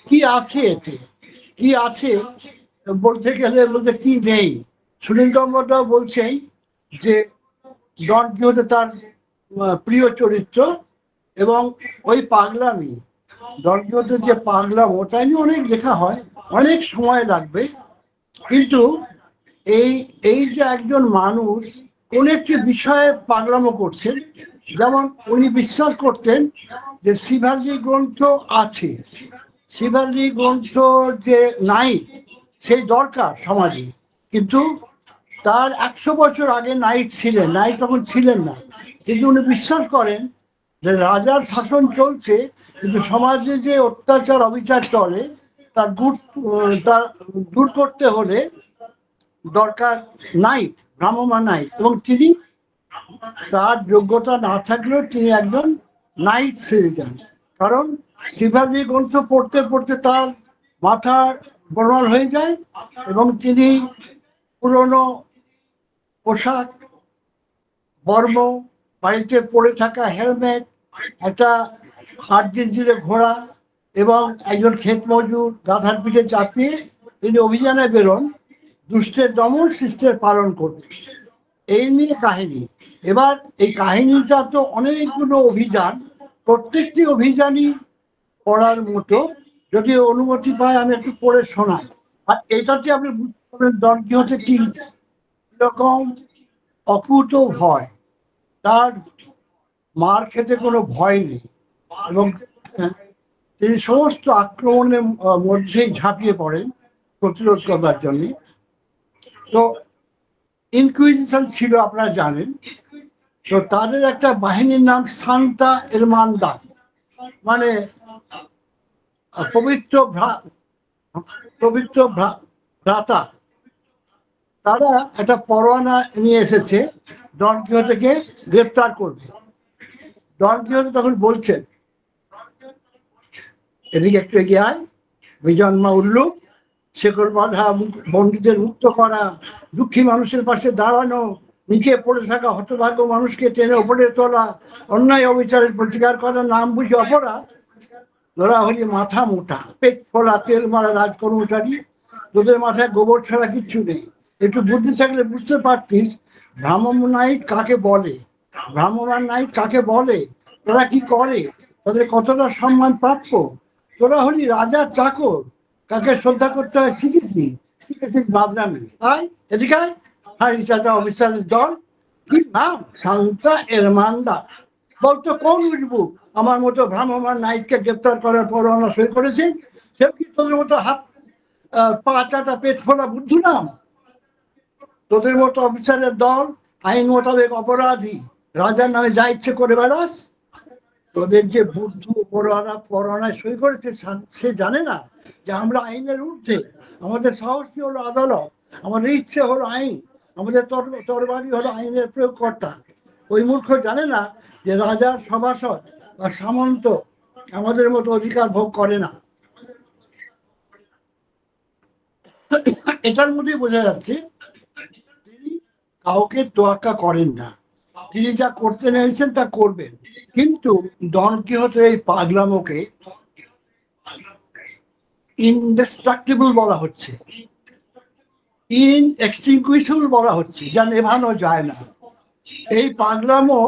কি আছে এতে, কি আছে বলতে গেলে বলতে কি নেই। সুনীল গঙ্গোপাধ্যায় বলছেন যে ডন কিহোতে তার প্রিয় চরিত্র, এবং ওই পাগলামি, ডন কিহোতে যে পাগলাম, ওটাই নিয়ে অনেক লেখা হয়, অনেক সময় লাগবে। কিন্তু এই যে একজন মানুষ কোন একটি বিষয়ে পাগলামো করছেন, যেমন উনি বিশ্বাস করতেন যে শিবাজি গ্রন্থ আছে, শিবাজি গ্রন্থ যে নাই সেই দরকার সমাজে, কিন্তু তার 100 বছর আগে নাইট ছিলেন, নাইট তখন ছিলেন না, কিন্তু উনি বিশ্বাস করেন যে রাজার শাসন চলছে, কিন্তু সমাজে যে অত্যাচার অবিচার চলে তার দূর করতে হলে দরকার নাইট, ভ্রাম্যমান নাইট, এবং তিনি তার যোগ্যতা না থাকলেও তিনি একজন নাইট সেরে যান। কারণ শিবাজি গ্রন্থ পড়তে পড়তে তার মাথা গোলমাল হয়ে যায়, এবং তিনি পুরনো পোশাক, বর্ম, বাড়িতে পড়ে থাকা হেলমেট, একটা 8 দিন জুড়ে ঘোড়া এবং একজন ক্ষেত মজুর গাধার পিঠে চাপিয়ে তিনি অভিযানে বেরোন, দুষ্টের দমন শিষ্টের পালন করবে, এই নিয়ে কাহিনী। এবার এই কাহিনীটা তো অনেকগুলো অভিযান, প্রত্যেকটি অভিযানই পড়ার মতো। যদি অনুমতি পায় আমি একটু পড়ে শোনাই। আর এটাতে আপনি বুঝতে পারবেন ডন কিহোতে কি রকম অকুত ভয়, তার মার খেতে কোনো ভয় নেই, এবং তিনি সমস্ত আক্রমণের মধ্যেই ঝাঁপিয়ে পড়েন প্রতিরোধ করবার জন্য। তো ইনকুইজিশন ছিল আপনারা জানেন, তো তাদের একটা বাহিনীর নাম সান্তা এরমানদাদ, মানে পবিত্র ভ্রাতা। তারা একটা পরোয়ানা নিয়ে এসেছে ডন কিহোতেকে গ্রেপ্তার করবে। ডন কিহোতে তখন বলছেন, এদিকে একটু এগিয়ে আয়, বিজন্মা উল্লুক, শেকড় বাঁধা বন্দীদের মুক্ত করা, দুঃখী মানুষের পাশে দাঁড়ানো, নিচে পড়ে থাকা হতভাগ্য মানুষকে টেনে ওপরে তোলা, অন্যায় অবিচারের প্রতিকার করার নাম বুঝে অপরাধ। ধরা হলি মাথা মোটা, পেট ফোলা, তেল মারা রাজকর্মচারী, তোদের মাথায় গোবর ছাড়া কিচ্ছু নেই। একটু বুদ্ধি থাকলে বুঝতে পারতিস ভ্রাম্যমান নাইট কাকে বলে, ভ্রাম্যমান নাইট কাকে বলে, তারা কি করে, তাদের কতটা সম্মান প্রাপ্য। তোরা হলি রাজার চাকর, কাকে শ্রদ্ধা করতে হয় শিখেছিস, শিখেছিস বাদরামি। আয় এদিকে আয়, হাই চাচা অফিসারের দল, কি নাম, সান্তা এরমানদাদ। বলতো কোন উঠবুক আমার মতো ভ্রাম্যমান নাইটকে গ্রেপ্তার করার পরোয়ানা সই করেছেন, সেও কি তোদের মতো হাত পা চাটা পেট ফোলা বুদ্ধু নাম? তোদের মতো অফিসারের দল আইন মোতাবেক অপরাধী, রাজার নামে যা ইচ্ছে করে বেড়াস। তোদের যে বুদ্ধু পরোয়ানায় সই করেছে সে জানে না যে আমরা আইনের ঊর্ধ্বে, আমাদের সাহসী হলো আদালত, আমাদের ইচ্ছে হলো আইন, আমাদের তরবারি হলো আইনের প্রয়োগকর্তা। ওই মূর্খ জানে না যে রাজার সভাসদ বা সামন্ত আমাদের মতো অধিকার ভোগ করে না। এটার মধ্যে বোঝা যাচ্ছে তিনি কাউকে তোয়াক্কা করেন না, তিনি যা করতে নেমেছেন তা করবেন। কিন্তু ডন কিহোতে এই পাগলামোকে ইনডেস্ট্রাক্টিবল বলা হচ্ছে, ইনএক্সটিংগুইশেবল বলা হচ্ছে, যা নেভানো যায় না। এই পাগলামো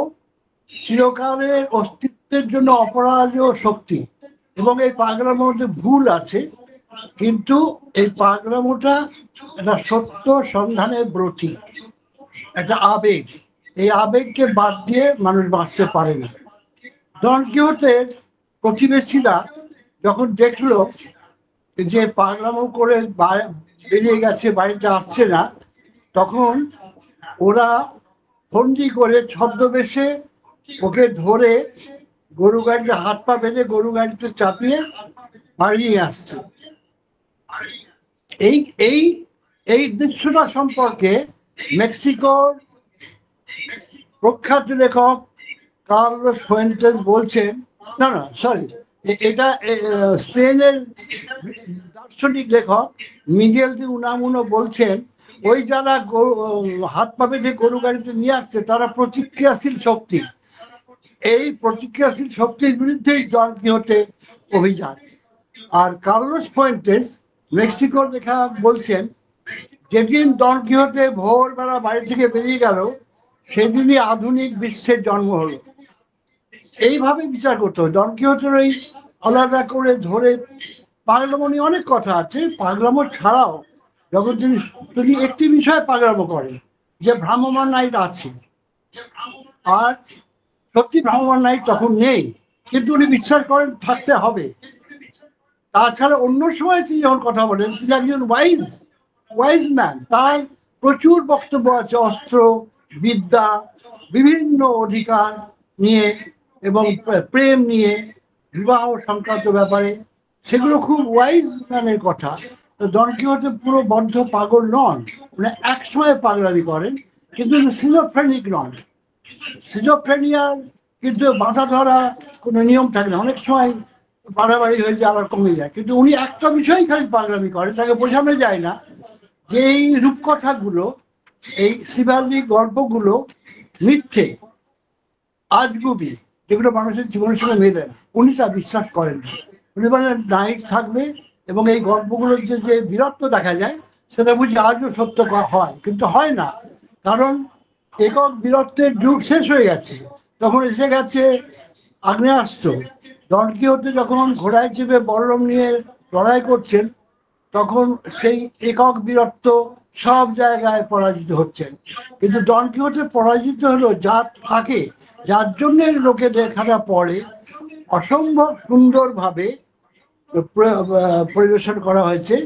চিরকালের অস্তিত্বের জন্য অপরাজেয় শক্তি, এবং এই পাগলামোর মধ্যে ভুল আছে, কিন্তু এই পাগলামোটা একটা সত্য সন্ধানের ব্রতী, একটা আবেগ। এই আবেগকে বাদ দিয়ে মানুষ বাঁচতে পারে না। ডন কিহোতের প্রতিবেশীরা যখন দেখলো যে পাগলামো করে বেরিয়ে গেছে, বাড়িতে আসছে না, তখন ওরা ফন্দি করে ছদ্মবেশে ওকে ধরে গরু গাড়িতে হাত পা বেঁধে গরু গাড়িতে চাপিয়ে বাড়ি নিয়ে আসছে। এই এই এই দৃশ্যটা সম্পর্কে মেক্সিকোর প্রখ্যাত লেখক কার্লোস ফুয়েন্টেস বলছেন, না না সরি, এটা স্পেনের দার্শনিক লেখক মিগেল দি উনামুনো বলছেন, ওই যারা হাত পা বেঁধে গরু গাড়িতে নিয়ে আসছে তারা প্রতিক্রিয়াশীল শক্তি, এই প্রতিক্রিয়াশীল শক্তির বিরুদ্ধেই ডন কিহোতে অভিযান। আর কার্লোস ফুয়েন্টেস মেক্সিকোর লেখক বলছেন, যেদিন ডন কিহোতে ভোরবেলা বাড়ি থেকে বেরিয়ে গেল সেদিনই আধুনিক বিশ্বের জন্ম হলো। এইভাবে বিচার করতে হবে। ডন কিহোতের ওই আলাদা করে ধরে পাগলামো নিয়ে অনেক কথা আছে, পাগলামো ছাড়াও যখন তিনি একটি বিষয়ে পাগলামো করেন, যে ভ্রাম্যমাণ নাইট আছে, আর সত্যি ভ্রাম্যমাণ নাইট তখন নেই, কিন্তু উনি বিশ্বাস করেন থাকতে হবে। তাছাড়া অন্য সময় তিনি যখন কথা বলেন, তিনি একজন ওয়াইজ ম্যান, তার প্রচুর বক্তব্য আছে অস্ত্র বিদ্যা, বিভিন্ন অধিকার নিয়ে এবং প্রেম নিয়ে, বিবাহ সংক্রান্ত ব্যাপারে, সেগুলো খুব ওয়াইজ ম্যানের কথা। ডন কিহোতে পুরো বদ্ধ পাগল নন, মানে এক সময় পাগলামি করেন, কিন্তু সিজোফ্রেনিক নন। সিজোফ্রেনিয়ার কিন্তু বাধা ধরা কোনো নিয়ম থাকে না, অনেক সময় বাড়াবাড়ি হয়ে যায় আবার কমে যায়, কিন্তু উনি একটা বিষয়ই খালি পাগলামি করেন, তাকে বোঝানো যায় না যে এই রূপকথাগুলো, এই শিবালিক গল্পগুলো মিথ্যে, আজগুবি, যেগুলো মানুষের জীবনের সঙ্গে মেলে না, উনি তা বিশ্বাস করেন না। উনি বলেন নাইট থাকবে, এবং এই গল্পগুলোর যে বীরত্ব দেখা যায় সেটা বুঝি আজও সত্য হয়, কিন্তু হয় না, কারণ একক বীরত্বের যুগ শেষ হয়ে গেছে। তখন এসে গেছে আগ্নেয়াস্ত্র। ডন কিহোতে যখন ঘোড়ায় চেপে বল্লম নিয়ে লড়াই করছেন, তখন সেই একক বীরত্ব সব জায়গায় পরাজিত হচ্ছেন। কিন্তু ডন কিহোতে পরাজিত হলো যার থাকে, যার জন্য লোকে লেখাটা পড়ে অসম্ভব সুন্দরভাবে পরিবেশন করা হয়েছে,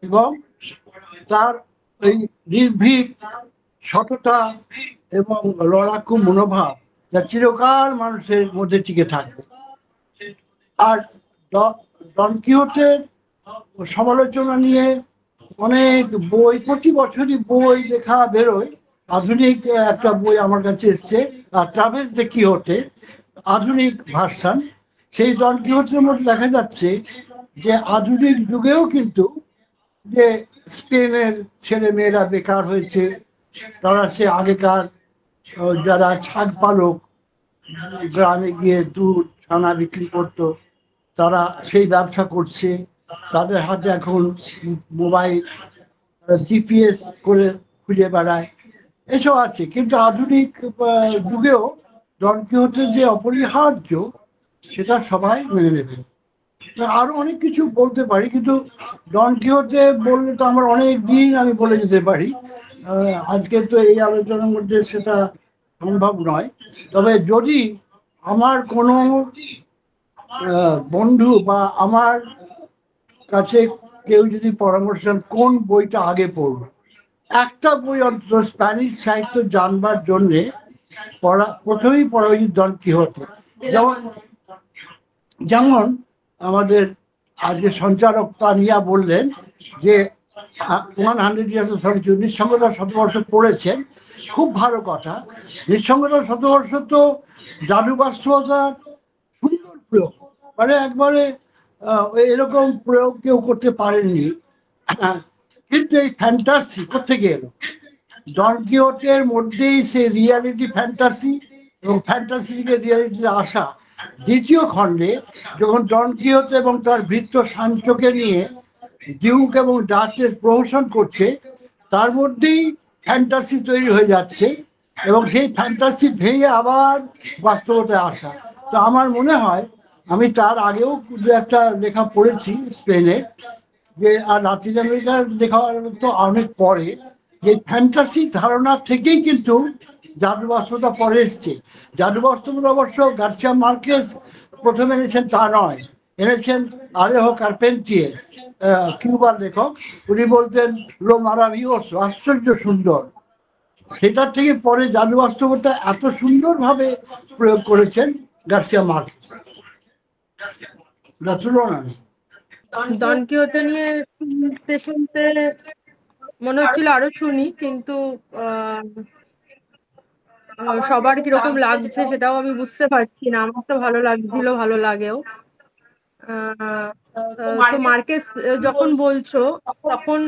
এবং তার এই নির্ভীক সততা এবং লড়াকু মনোভাব যা চিরকাল মানুষের মধ্যে টিকে থাকবে। আর ডন কিহোতের সমালোচনা নিয়ে অনেক বই, প্রতি বছরই বই লেখা বেরোয়। আধুনিক একটা বই আমার কাছে এসছে, ট্রাভেলস দ্য কিহোতে, আধুনিক ভার্সান। সেই ডন কিহোতের মধ্যে দেখা যাচ্ছে যে আধুনিক যুগেও কিন্তু যে স্পেনের ছেলে মেয়েরা বেকার হয়েছে, তারা সে আগেকার যারা ছাগ পালক গ্রামে গিয়ে দুধ ছানা বিক্রি করতো, তারা সেই ব্যবসা করছে, তাদের হাতে এখন মোবাইল, জিপিএস করে খুঁজে বেড়ায়, এসব আছে। কিন্তু আধুনিক যুগেও ডন কিহোতে যে অপরিহার্য সেটা সবাই মেনে নেবে। আরো অনেক কিছু বলতে পারি, কিন্তু ডন কিহোতে বললে তো আমার অনেক দিন আমি বলে যেতে পারি, আজকে তো এই আলোচনার মধ্যে সেটা সম্ভব নয়। তবে যদি আমার কোনো বন্ধু বা আমার কাছে কেউ যদি পরামর্শ দেন কোন বইটা আগে পড়বো, একটা বই অন্তত স্প্যানিশ সাহিত্য জানবার জন্যে প্রথমেই পড়া উচিত ডন কিহোতে। যেমন আমাদের আজকে সঞ্চালক তানিয়া বললেন যে 100 years of solitude, নিঃসঙ্গতা শতবর্ষ পড়েছেন, খুব ভালো কথা। নিঃসঙ্গতা শতবর্ষ তো জাদু বাস্তবতার সুন্দর প্রয়োগ, মানে একবারে এরকম প্রয়োগ কেউ করতে পারেননি। কিন্তু এই ফ্যান্টাসি কোত্থেকে এলো? ডন কিহোতের মধ্যেই সেই রিয়ালিটি ফ্যান্টাসি, এবং ফ্যান্টাসি থেকে রিয়ালিটিতে আসা। দ্বিতীয় খণ্ডে যখন ডন কিহোতে এবং তার ভৃত্য সাঞ্চোকে নিয়ে ডিউক এবং ডাচের প্রহসন করছে, তার মধ্যেই ফ্যান্টাসি তৈরি হয়ে যাচ্ছে, এবং সেই ফ্যান্টাসি ভেঙে আবার বাস্তবতায় আসা। তো আমার মনে হয়, আমি তার আগেও একটা লেখা পড়েছি স্পেনে, যে আর লাতিন আমেরিকার লেখা তো অনেক পরে, যে ফ্যান্টাসি ধারণা থেকেই কিন্তু জাদু বাস্তবতা পরে এসছে। জাদু বাস্তবতা অবশ্য গার্সিয়া মার্কেস প্রথমে এনেছেন তা নয়, এনেছেন আলেহো কার্পেন্টিয়ের, কিউবার লেখক। উনি বলতেন লো মারাভিওসো, আশ্চর্য সুন্দর। সেটার থেকে পরে জাদু বাস্তবতা এত সুন্দরভাবে প্রয়োগ করেছেন গার্সিয়া মার্কেস, তুলনা নেই। ডন কিহোতে নিয়ে শুনতে শুনতে মনে হচ্ছিল আরো শুনি, কিন্তু সবার কিরকম লাগছে সেটাও আমি বুঝতে পারছি না। আমার তো ভালো লাগছিল, ভালো লাগেও। তো মার্কেস যখন বলছো তখন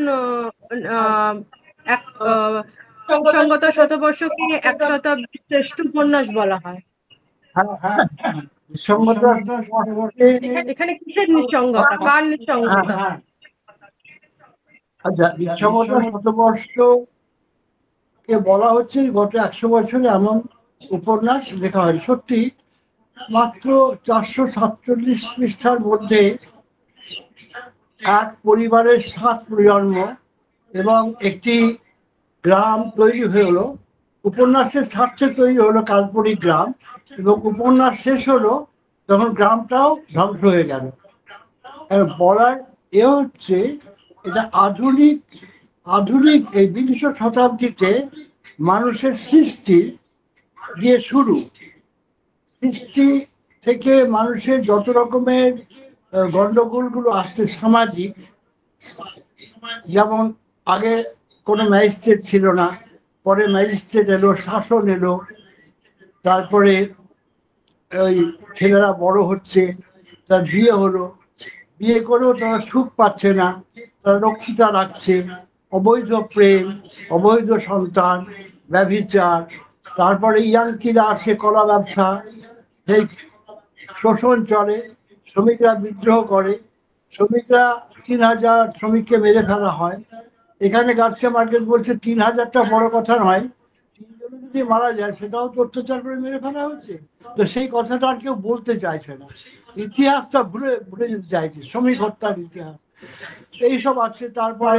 এক সঙ্গত শতবর্ষকে এক শতাব্দীর শ্রেষ্ঠ উপন্যাস বলা হয়। হ্যাঁ, হ্যাঁ, নিঃসঙ্গতা এখানে কিসের নিঃসঙ্গতা, কার নিঃসঙ্গতা? আচ্ছা, নিঃসঙ্গতা শতবর্ষকে বলা হচ্ছে গত 100 বছরে এমন উপন্যাস লেখা হয়। সত্যি মাত্র 447 পৃষ্ঠার মধ্যে এক পরিবারের 7 প্রজন্ম এবং একটি গ্রাম তৈরি হয়ে হলো। উপন্যাসের স্বার্থে তৈরি হলো কাল্পনিক গ্রাম, এবং উপন্যাস শেষ হলো তখন গ্রামটাও ধ্বংস হয়ে গেল। বলার হচ্ছে এটা আধুনিক এই 20 শতাব্দীতে মানুষের সৃষ্টি দিয়ে শুরু। সৃষ্টি থেকে মানুষের যত রকমের গন্ডগোলগুলো আসছে সামাজিক, যেমন আগে কোনো ম্যাজিস্ট্রেট ছিল না, পরে ম্যাজিস্ট্রেট এলো, শাসন এলো, তারপরে ওই ছেলেরা বড় হচ্ছে, তার বিয়ে হলো, বিয়ে করেও তারা সুখ পাচ্ছে না, তারা রক্ষিতা রাখছে, অবৈধ প্রেম, অবৈধ সন্তান, ব্যভিচার, তারপরে ইয়াংকিরা আসে, কলা ব্যবসা, সেই শোষণ চলে, শ্রমিকরা বিদ্রোহ করে, শ্রমিকরা 3000 শ্রমিককে মেরে ফেলা হয়। এখানে গার্সিয়া মার্কেস বলছে 3000টা বড় কথা নয়, 3 জন যদি মারা যায় সেটাও তো অত্যাচার করে মেরে ফেলা হচ্ছে। তো সেই কথাটা আর কেউ বলতে চাইছে না, ইতিহাসটা ভুলে যেতে চাইছে, শ্রমিক হত্যার ইতিহাস এইসব আছে। তারপরে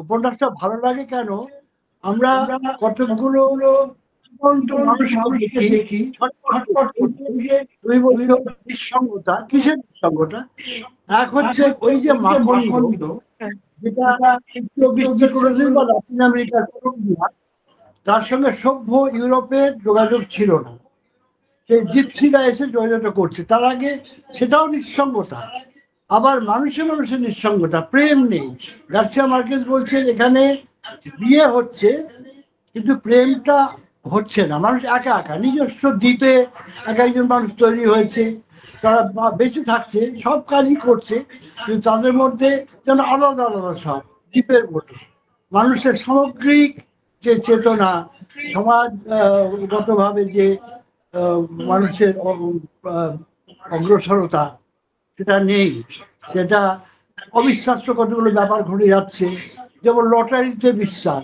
উপন্যাসটা ভালো লাগে কেন, আমরা কতগুলো মানুষকে দেখি নিঃসঙ্গতা। কিসের নিঃসঙ্গতা? এক হচ্ছে ওই যে মাখন্দ, যেটা বৃষ্টি করেছে বা লাতিন আমেরিকার কলম্বিয়া, তার সঙ্গে সভ্য ইউরোপের যোগাযোগ ছিল না, সেই জিপসিরা এসে যোগাযোগ করছে। তার আগে সেটাও নিঃসঙ্গতা। আবার মানুষের নিঃসঙ্গতা, প্রেম নেই। গার্সিয়া মার্কেস বলছেন এখানে বিয়ে হচ্ছে কিন্তু প্রেমটা হচ্ছে না, মানুষ একা একা নিজস্ব দ্বীপে এক একজন মানুষ তৈরি হয়েছে, তারা বেঁচে থাকছে, সব কাজই করছে, কিন্তু তাদের মধ্যে যেন আলাদা আলাদা সব দ্বীপের মতো। মানুষের সামগ্রিক যে চেতনা, সমাজগতভাবে যে মানুষের অগ্রসরতা, সেটা নেই। সেটা অবিশ্বাস্য কতগুলো ব্যাপার ঘটে যাচ্ছে। যেমন লটারিতে বিশ্বাস,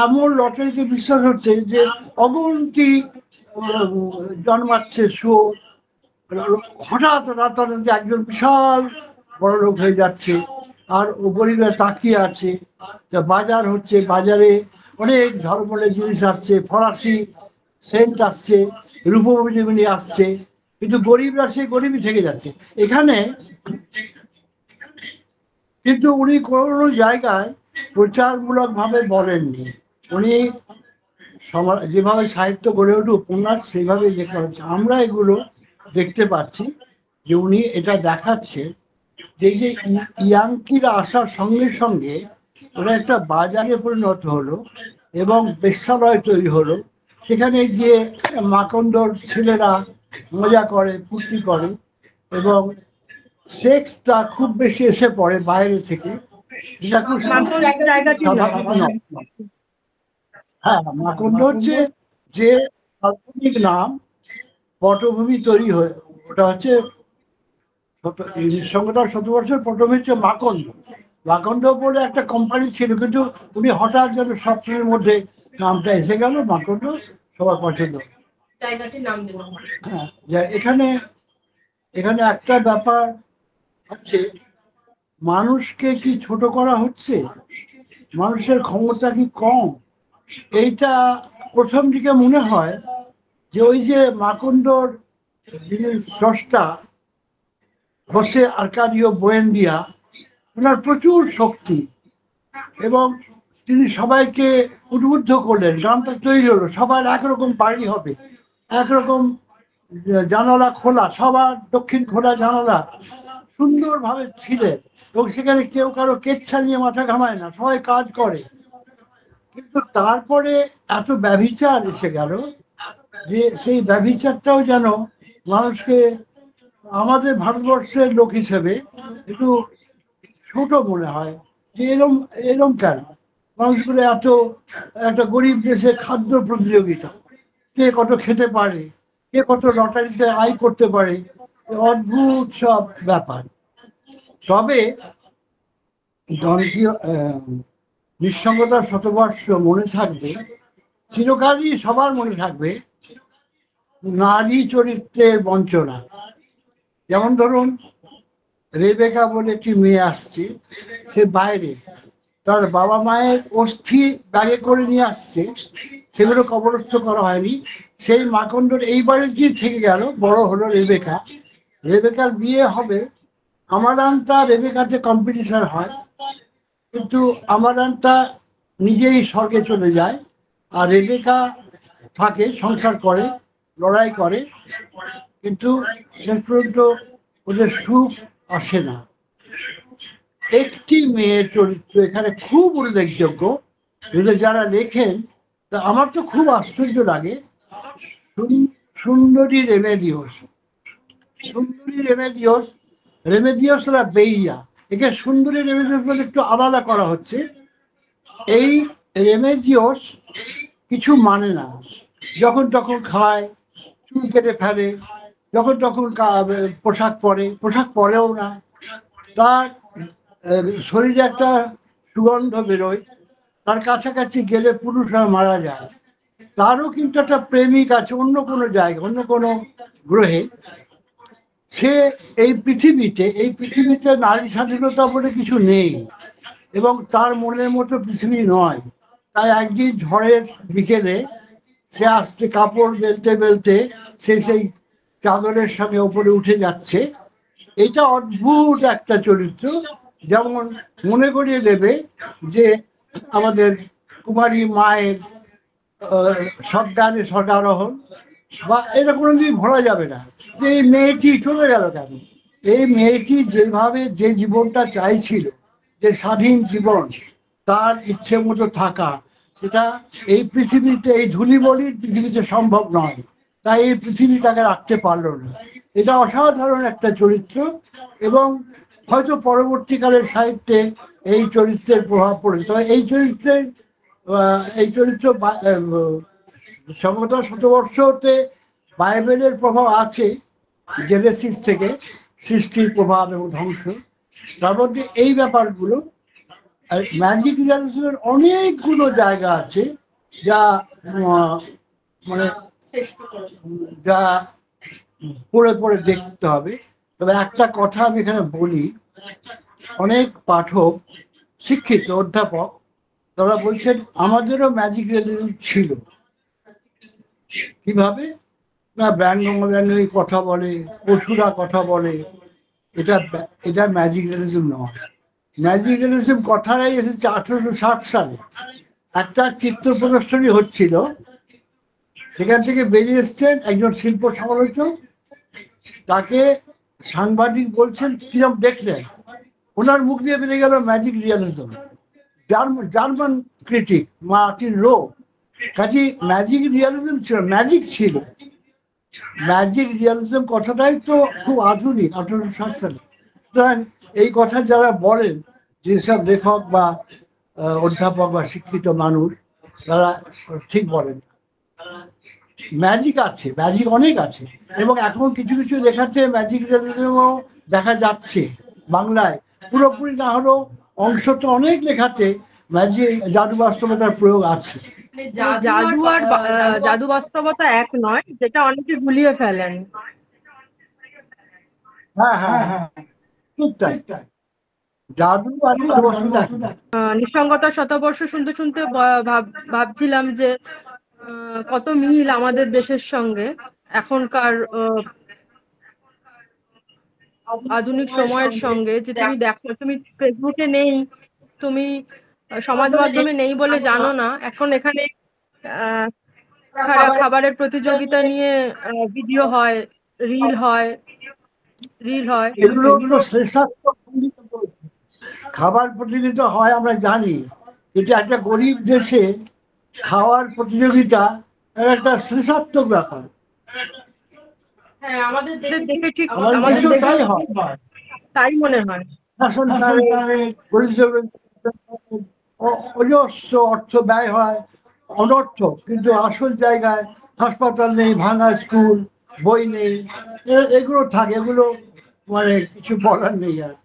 এমন লটারিতে বিশ্বাস হচ্ছে যে অগুন্তি জন্মাচ্ছে শুয়োর, হঠাৎ রাতারাতি একজন বিশাল বড় লোক হয়ে যাচ্ছে, আর গরিবরা তাকিয়ে আছে। বাজার হচ্ছে, বাজারে অনেক ঝলমলে জিনিস আসছে, ফরাসি সেন্ট আসছে, রূপজীবনী আসছে, কিন্তু গরিবরা সেই গরিবই থেকে যাচ্ছে। এখানে কিন্তু উনি কোনো জায়গায় প্রচারমূলক ভাবে বলেননি। উনি যেভাবে সাহিত্য গড়ে ওঠে উপন্যাস সেইভাবে লেখা হচ্ছে। আমরা এগুলো দেখতে পাচ্ছি যে উনি এটা দেখাচ্ছে যে এই যে ইয়াংকিরা আসার সঙ্গে সঙ্গে ওরা একটা বাজারে পরিণত হলো এবং বেশ্যালয় তৈরি হলো। সেখানে গিয়ে মাকন্দর ছেলেরা মজা করে, ফুর্তি করে, এবং সেক্সটা খুব বেশি এসে পড়ে বাইরে থেকে, যেটা খুব স্বাভাবিক নয়। হ্যাঁ, মাকন্দ হচ্ছে যে কাল্পনিক নাম, পটভূমি তৈরি হয়ে, ওটা হচ্ছে নিঃসঙ্গতার 100 বছর পটভূমি হচ্ছে মাকন্দ। মাকন্দ বলে একটা কোম্পানি ছিল, কিন্তু উনি হঠাৎ যেন স্বপ্নের মধ্যে নামটা এসে গেল মাকন্দ, সবার পছন্দ। হ্যাঁ, এখানে একটা ব্যাপার আছে, মানুষকে কি ছোট করা হচ্ছে, মানুষের ক্ষমতা কি কম? এইটা প্রথম দিকে মনে হয় যে ওই যে মাকন্দর যিনি স্রষ্টা হোসে আর্কাদিও বুয়েন্দিয়া, ওনার প্রচুর শক্তি, এবং তিনি সবাইকে উদ্বুদ্ধ করলেন, গ্রামটা তৈরি হলো, সবার একরকম বাড়ি হবে, একরকম জানালা খোলা, সবার দক্ষিণ খোলা জানালা, সুন্দরভাবে ছিলেন, এবং সেখানে কেউ কারো কেচ্ছা নিয়ে মাথা ঘামায় না, সবাই কাজ করে। কিন্তু তারপরে এত ব্যভিচার এসে গেল যে সেই ব্যভিচারটাও যেন মানুষকে আমাদের ভারতবর্ষের লোক হিসেবে একটু ছোট মনে হয়, যে এরম এরম কেন মানুষগুলো এত, একটা গরিব দেশে খাদ্য প্রতিযোগিতা, কে কত খেতে পারে, কে কত লটারিতে আয় করতে পারে, অদ্ভুত সব ব্যাপার। তবে দলকীয় নিঃসঙ্গতার শতবর্ষ মনে থাকবে, চিরকালই সবার মনে থাকবে নারী চরিত্রের বঞ্চনা। যেমন ধরুন, রেবেকা বলে একটি মেয়ে আসছে, সে বাইরে তার বাবা মায়ের অস্থি ব্যাগে করে নিয়ে আসছে, সেগুলো কবরস্থ করা হয়নি। সেই মাকন্ডর এইবারের যে থেকে গেল, বড় হলো রেবেকা, রেবেকার বিয়ে হবে, আমারান্তা রেবেকাতে কম্পিটিশন হয়, কিন্তু আমারান্তা নিজেই স্বর্গে চলে যায়, আর রেবেকা থাকে, সংসার করে, লড়াই করে, কিন্তু শেষ পর্যন্ত ওদের সুখ আসে না। একটি মেয়ের চরিত্র এখানে খুব উল্লেখযোগ্য, যারা লেখেন, তা আমার তো খুব আশ্চর্য লাগে, সুন্দরী রেমেডিওস। সুন্দরী রেমেডিওস, রেমেডিওসরা বেইয়া, একে সুন্দরী রেমেডিওস বলে একটু আলাদা করা হচ্ছে। এই রেমেডিওস কিছু মানে না, যখন তখন খায়, চুল কেটে ফেলে, যখন তখন পোশাক পরে, পোশাক পরেও না, তার শরীরে একটা সুগন্ধ বেরোয়, তার কাছাকাছি গেলে পুরুষরা মারা যায়। তারও কিন্তু একটা প্রেমিক আছে অন্য কোনো জায়গায়, অন্য কোনো গ্রহে। সে এই পৃথিবীতে নারী স্বাধীনতা বলে কিছু নেই, এবং তার মনের মতো পৃথিবী নয়। তাই একদিন ঝড়ের বিকেলে সে আসছে, কাপড় বেলতে বেলতে সে সেই চাদরের সঙ্গে ওপরে উঠে যাচ্ছে। এটা অদ্ভুত একটা চরিত্র, যেমন মনে করিয়ে দেবে যে আমাদের কুমারী মায়ের সজ্ঞানে স্বর্গারোহণ, বা এটা কোনোদিন ভোলা যাবে না যে এই মেয়েটি চলে গেল কেন। এই মেয়েটি যেভাবে যে জীবনটা চাইছিল, যে স্বাধীন জীবন, তার ইচ্ছে মতো থাকা, সেটা এই পৃথিবীতে, এই ধুলিবলির পৃথিবীতে সম্ভব নয়। তাই এই পৃথিবী তাকে রাখতে পারলো না। এটা অসাধারণ একটা চরিত্র, এবং হয়তো পরবর্তীকালের সাহিত্যে এই চরিত্রের প্রভাব পড়েছে। তবে এই চরিত্র সম্ভবত শতবর্ষতে বাইবেলের প্রভাব আছে, জেনেসিস থেকে সৃষ্টির প্রভাব এবং ধ্বংস, তার মধ্যে এই ব্যাপারগুলো। আর ম্যাজিক রিয়ালিজমের অনেকগুলো জায়গা আছে যা মানে যা পড়ে পড়ে দেখতে হবে। তবে একটা কথা আমি এখানে বলি, অনেক পাঠক, শিক্ষিত অধ্যাপক, তারা বলছেন আমাদেরও ম্যাজিক রিয়ালিজম ছিল। কিভাবে না, ব্যঙ্গাঙ্গি কথা বলে, পশুরা কথা বলে, এটা ম্যাজিক রিয়ালিজম নয়। ম্যাজিক রিয়ালিজম কথাটাই এসেছে 1860 সালে। একটা চিত্র প্রদর্শনী হচ্ছিল, সেখান থেকে বেরিয়ে এসছেন একজন শিল্প সমালোচক, তাকে সাংবাদিক বলছেন কিরম দেখলেন, ওনার মুখ দিয়ে বেরিয়ে গেল magic realism. German critic Martin Roh. কাজে ম্যাজিক রিয়ালিজম ছিল, ম্যাজিক ছিল। ম্যাজিক রিয়ালিজম কথাটাই তো খুব আধুনিক, 1860 সালে। সুতরাং এই কথা যারা বলেন, যেসব লেখক বা অধ্যাপক বা শিক্ষিত মানুষ, তারা ঠিক বলেন। ম্যাজিক আছে, ম্যাজিক অনেক আছে, এবং এখন কিছু কিছু লেখাতে ম্যাজিক রিয়ালিজমও দেখা যাচ্ছে বাংলায়। পুরোপুরি না হলেও অংশত অনেক লেখাতে ম্যাজিক, জাদু বাস্তবতার প্রয়োগ আছে। জাদু আর জাদু বাস্তবতা এক নয়, যেটা অনেকে গুলিয়ে ফেলেন। হ্যাঁ হ্যাঁ হ্যাঁ, ঠিক তাই। জাদু আর জাদু বাস্তবতা এক নয়। নিঃসঙ্গতার শতবর্ষ শুনতে শুনতে ভাবছিলাম যে কত মিল আমাদের দেশের সঙ্গে এখনকার আধুনিক সময়ের সঙ্গে। যে তুমি দেখো, তুমি ফেসবুকে নেই, তুমি সমাজ মাধ্যমে নেই বলে জানো না, এখন এখানে খাবারের প্রতিযোগিতা নিয়ে ভিডিও হয়, রিল হয়। এগুলো হলো শ্লেষাত্মক ভঙ্গিতে বলছে। খাবার প্রতিযোগিতা হয় আমরা জানি, এটা একটা গরিব দেশে খাওয়ার প্রতিযোগিতা একটা শ্লেষাত্মক ব্যাপার। হ্যাঁ, আমাদের দেখে ঠিক আমাদের দেশেও তাই হয়। তাই মনে হয়। অজস্র অর্থ ব্যয় হয়, অনর্থক, কিন্তু আসল জায়গায় হাসপাতাল নেই, ভাঙা স্কুল, বই নেই, এগুলো থাকে, এগুলো মানে কিছু বলার নেই আর।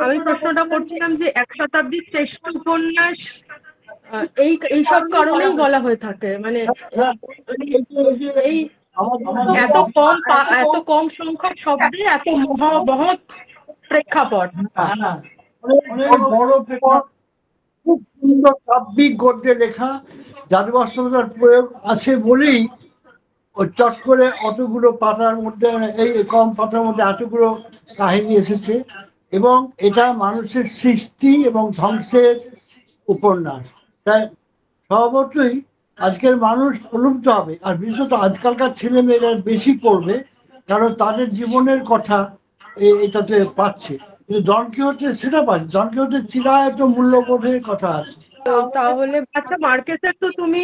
আমি প্রশ্নটা করছিলাম যে 1 শতাব্দীর শ্রেষ্ঠ উপন্যাস এইসব কারণেই বলা হয়ে থাকে, মানে এই এত কম সংখ্যক শব্দে এত মহৎ প্রেক্ষাপট। খুব সুন্দর কাব্যিক গদ্যে লেখা, জাদু বাস্তবতার প্রয়োগ আছে বলেই ও চট করে অতগুলো পাতার মধ্যে, এই কম পাতার মধ্যে এতগুলো কাহিনী এসেছে। এবং এটা মানুষের সৃষ্টি এবং ধ্বংসের উপন্যাস। তাই স্বভাবতই আজকের মানুষ প্রলুব্ধ হবে, আর বিশেষত আজকালকার ছেলে মেয়েরা বেশি পড়বে, কারণ তাদের জীবনের কথা এটাতে পাচ্ছে। কিন্তু ডন কিহোতে সেটা পাচ্ছে, ডন কিহোতে চিরায়ত মূল্যবোধের কথা আছে। তাহলে আচ্ছা, মার্কেসের তো তুমি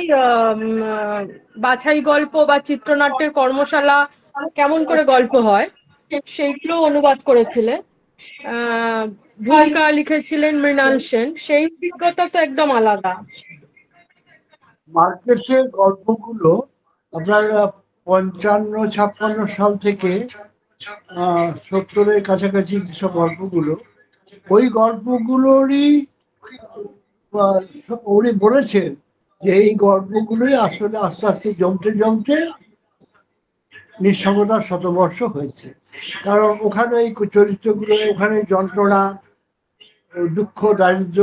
বাছাই গল্প বা চিত্রনাট্যের কর্মশালা, কেমন করে গল্প হয়, সেইগুলো অনুবাদ করেছিলে। ভূমিকা লিখেছিলেন মৃণাল সেন, সেই অভিজ্ঞতা তো একদম আলাদা। মার্কেসের গল্পগুলো আপনার 55-56 সাল থেকে 70-এর কাছাকাছি যেসব গল্পগুলো, ওই গল্পগুলোরই উনি বলেছেন যে এই গল্পগুলোই আসলে আস্তে আস্তে জমতে জমতে নিঃসঙ্গতার শতবর্ষ হয়েছে। কারণ ওখানে এই চরিত্রগুলো, ওখানে যন্ত্রণা, দুঃখ, দারিদ্র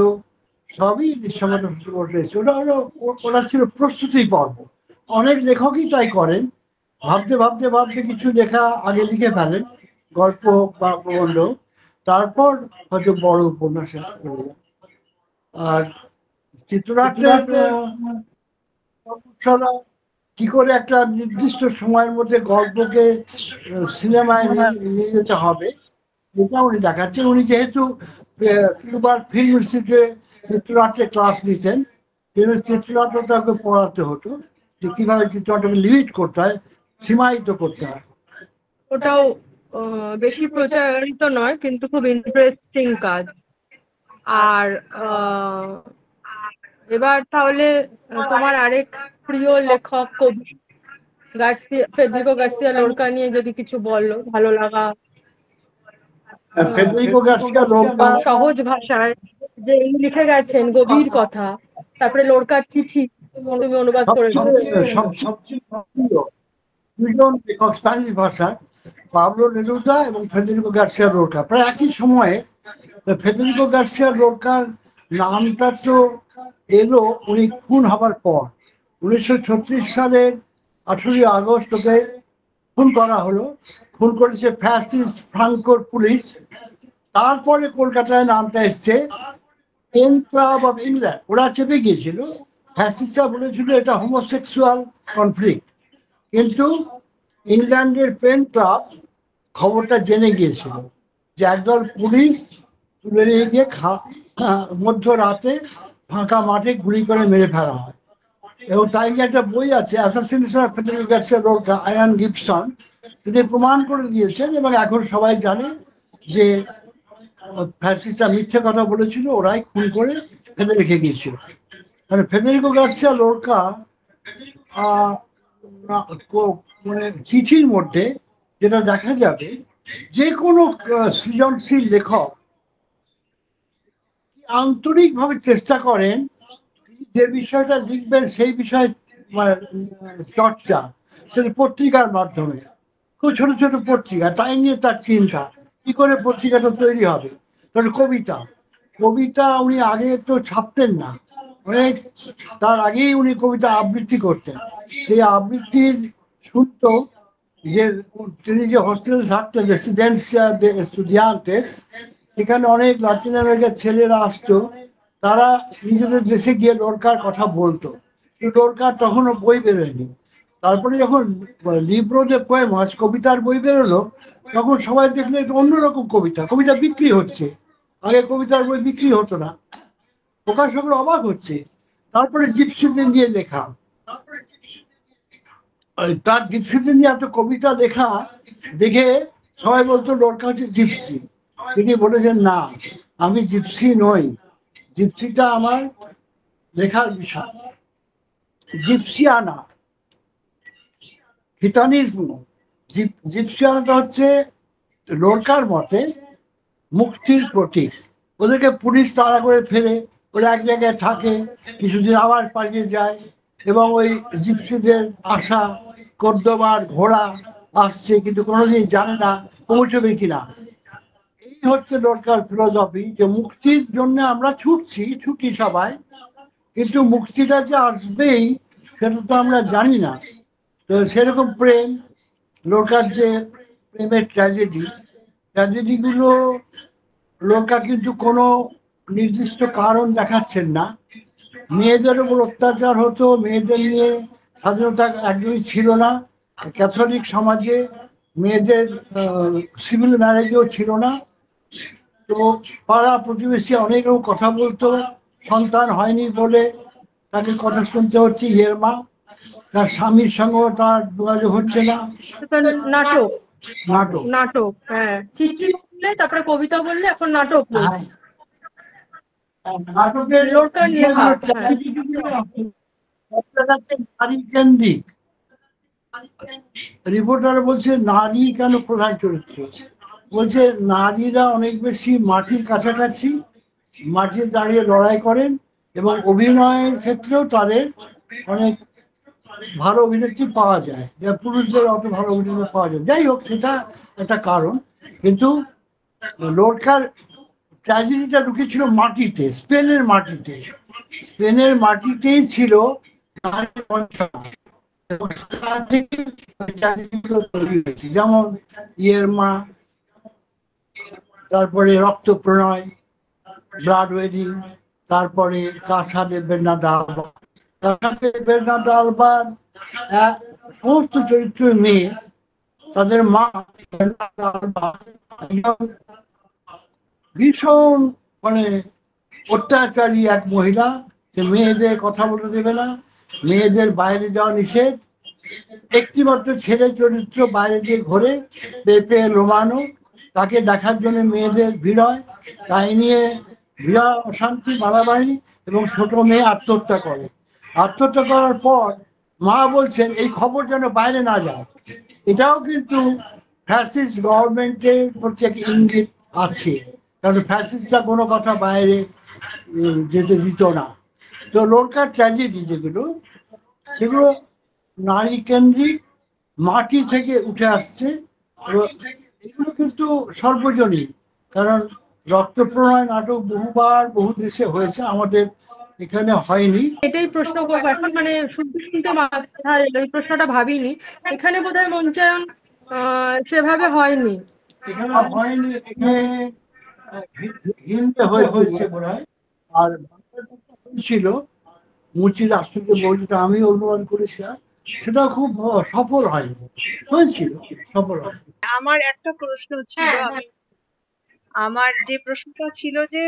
সবই নিঃসঙ্গতার শতবর্ষ হয়েছে। ওরা ছিল প্রস্তুতি পর্ব। অনেক লেখকই তাই করেন, ভাবতে ভাবতে ভাবতে কিছু লেখা আগে লিখে ফেলেন, গল্প বা প্রবন্ধ, তারপর হয়তো বড় উপন্যাসে চলে যান। আর চিত্রনাট্যের কি করে একটা নির্দিষ্ট সময়ের মধ্যে গল্পকে সিনেমায় নিয়ে যেতে হবে, এটা উনি দেখাচ্ছেন। উনি যেহেতু কিউবার ফিল্ম ইনস্টিটিউটে চিত্রনাট্যের ক্লাস নিতেন, চিত্রনাট্যটাকে পড়াতে হতো যে কিভাবে চিত্রনাট্যকে লিমিট করতে হয়, সীমায়িত করতে হয়। ওটাও বেশি প্রচারিত নয়, কিন্তু খুব ইন্টারেস্টিং কাজ। আর এবার তাহলে তোমার আরেক প্রিয় লেখক, কবি ফেডেরিকো গার্সিয়া লোরকা নিয়ে যদি কিছু বলো, ভালো লাগা। ফেডেরিকো গার্সিয়া লোরকা সহজ ভাষায় যে লিখে গেছেন গভীর কথা, তারপরে লোরকার চিঠি তুমি অনুবাদ করেছো। দুজন লেখক স্প্যানিশ ভাষার, পাবলো নেরুদা এবং ফেডেরিকো গার্সিয়া লোরকা, প্রায় একই সময়ে। ফেডেরিকো গার্সিয়া লোরকার নামটা তো এলো উনি খুন হবার পর। 1936 সালের 18 আগস্ট ওকে খুন করা হলো। খুন করেছে ফ্যাসিস্ট ফ্রাঙ্কোর পুলিশ। তারপরে কলকাতায় নামটা এসছে পেন ক্লাব অফ ইংল্যান্ড। ওরা চেপে গিয়েছিল, ফ্যাসিস্টরা বলেছিল এটা হোমোসেক্সুয়াল কনফ্লিক্ট, কিন্তু ইংল্যান্ডের পেন ক্লাব খবরটা জেনে গিয়েছিল যে একদল পুলিশ তুলে নিয়ে গিয়ে মধ্যরাতে ফাঁকা মাঠে গুলি করে মেরে ফেলা হয়। এবং তাই নিয়ে একটা বই আছে, assassination of Federico Garcia Lorca, Ian Gibson, তিনি প্রমাণ করে দিয়েছেন। এবং এখন সবাই জানে যে ফ্যাসিস্টরা মিথ্যে কথা বলেছিল, ওরাই খুন করে ফেলে রেখে গিয়েছিল। মানে ফেডেরিকো গার্সিয়া লোরকা মানে চিঠির মধ্যে যেটা দেখা যাবে, যে কোনো সৃজনশীল লেখক আন্তরিকভাবে চেষ্টা করেন যে বিষয়টা লিখবেন সেই বিষয়ে চর্চা, সেটা পত্রিকার মাধ্যমে, খুব ছোট ছোট পত্রিকা, তাই নিয়ে তার চিন্তা কি করে পত্রিকাটা তৈরি হবে। তাহলে কবিতা উনি আগে তো ছাপতেন না, অনেক তার আগেই উনি কবিতা আবৃত্তি করতেন। সেই আবৃত্তির শুনতো যে তিনি যে হোস্টেলে থাকতেন, রেসিডেন্সিয়া দে এস্টুডিয়ান্তেস, সেখানে অনেক লাতিন আমেরিকার ছেলেরা আসতো, তারা নিজেদের দেশে গিয়ে লোরকার কথা বলতো। লোরকার তখনও বই বেরোয়নি। তারপরে যখন লিব্রো যে পোয়েমাস, কবিতার বই বেরোলো, তখন সবাই দেখলে একটু অন্যরকম কবিতা, কবিতা বিক্রি হচ্ছে। আগে কবিতার বই বিক্রি হতো না, প্রকাশকরা অবাক হচ্ছে। তারপরে জিপসিদের নিয়ে লেখা, তার জিপসিদের নিয়ে এত কবিতা লেখা দেখে সবাই বলতো লোরকা হচ্ছে জিপসি। তিনি বলেছেন, না, আমি জিপসি নই, জিপসিটা আমার লেখার বিষয়। জিপসিয়ানা, গিটানিজম, জিপসিয়ানাটা হচ্ছে লোরকার মতে মুক্তির প্রতীক। ওদেরকে পুলিশ তাড়া করে ফেলে, ওরা এক জায়গায় থাকে, কিছুদিন আবার পালিয়ে যায়, এবং ওই জিপসিদের আশা কর্দমার ঘোড়া আসছে, কিন্তু কোনোদিন জানে না পৌঁছবে কিনা। এই হচ্ছে লোরকার ফিলোসফি, যে মুক্তির জন্য আমরা ছুটি সবাই, কিন্তু মুক্তিটা যে আসবেই সেটা তো আমরা জানি না। তো সেরকম প্রেম, লোরকার যে প্রেমের ট্র্যাজেডিগুলো লোরকা কিন্তু কোনো নির্দিষ্ট কারণ দেখাচ্ছেন না। মেয়েদের উপর অত্যাচার হতো, মেয়েদের নিয়ে স্বাধীনতা একদমই ছিল না, ক্যাথলিক সমাজে মেয়েদের সিভিল ম্যারেজও ছিল না। তো পাড়া প্রতিবেশী অনেক রকম কথা বলতো, সন্তান হয়নি বলে তাকে কথা শুনতে হচ্ছে ইয়েরমা, তার স্বামীর সঙ্গেও তার যোগাযোগ হচ্ছে না। নাটক নাটক নাটক হ্যাঁ, চিঠি বললে, তারপরে কবিতা বললে, এখন নাটক বলছে। নাটকের লোরকার লেখা, হ্যাঁ। নারী কেন্দ্রিক। রিপোর্টার বলছে নারী কেন প্রধান চরিত্র, বলছে নারীরা অনেক বেশি মাটির কাছাকাছি, মাটিতে দাঁড়িয়ে লড়াই করেন, এবং অভিনয়ের ক্ষেত্রেও তাদের অনেক ভালো অভিনেত্রী পাওয়া যায়, যা পুরুষদের অত ভালো অভিনেত্রী পাওয়া যায়। যাই হোক, সেটা একটা কারণ, কিন্তু লোরকার ট্র্যাজেডিটা ঢুকেছিল মাটিতে, স্পেনের মাটিতেই ছিল নারীর বঞ্চনা, যেমন ইয়েরমা, তারপরে রক্ত প্রণয়, ব্লাড ওয়েডিং, তারপরে কাসা দে বেরনার্দা আলবার সমস্ত চরিত্র মেয়ে, তাদের মা ভীষণ মানে অত্যাচারী এক মহিলা। সে মেয়েদের কথা বলতে দেবে না, মেয়েদের বাইরে যাওয়া নিষেধ, একটিমাত্র ছেলে চরিত্র বাইরে দিয়ে ঘোরে, পেঁপে লোমানো, তাকে দেখার জন্য মেয়েদের ভিড় হয়, তাই নিয়ে বিরাট অশান্তি, মারামারি, এবং ছোট মেয়ে আত্মহত্যা করে। আত্মহত্যা করার পর মা বলছেন এই খবর যেন বাইরে না যায়। এটাও কিন্তু ফ্যাসিস্ট গভর্নমেন্টের প্রতি এক ইঙ্গিত আছে, কারণ ফ্যাসিস্টরা কোনো কথা বাইরে যেতে দিত না। তো লোরকার ট্র্যাজেডি যেগুলো, সেগুলো নারী কেন্দ্রিক, মাটি থেকে উঠে আসছে। এগুলো কিন্তু সর্বজনীন, কারণ রক্তপ্রণয় নাটক বহুবার বহু দেশে হয়েছে, আমাদের এখানে হয়নি। এটাই প্রশ্ন করবো এখন, মানে শুনতে শুনতে মাথায় এলো, এই প্রশ্নটা ভাবিনি। এখানে বোধহয় মঞ্চায়ন সেভাবে হয়নি। এখানে হয়নি, এখানে হিন্দি হয়েছে মনে হয়, আর ছিল মুচির আশ্চর্য বইটা আমি অনুবাদ করেছিলাম, সেটা খুব সফল হয়নি, হয়েছিল সফল হয়নি। আমার একটা প্রশ্ন ছিল, আমার যে প্রশ্নটা ছিল যে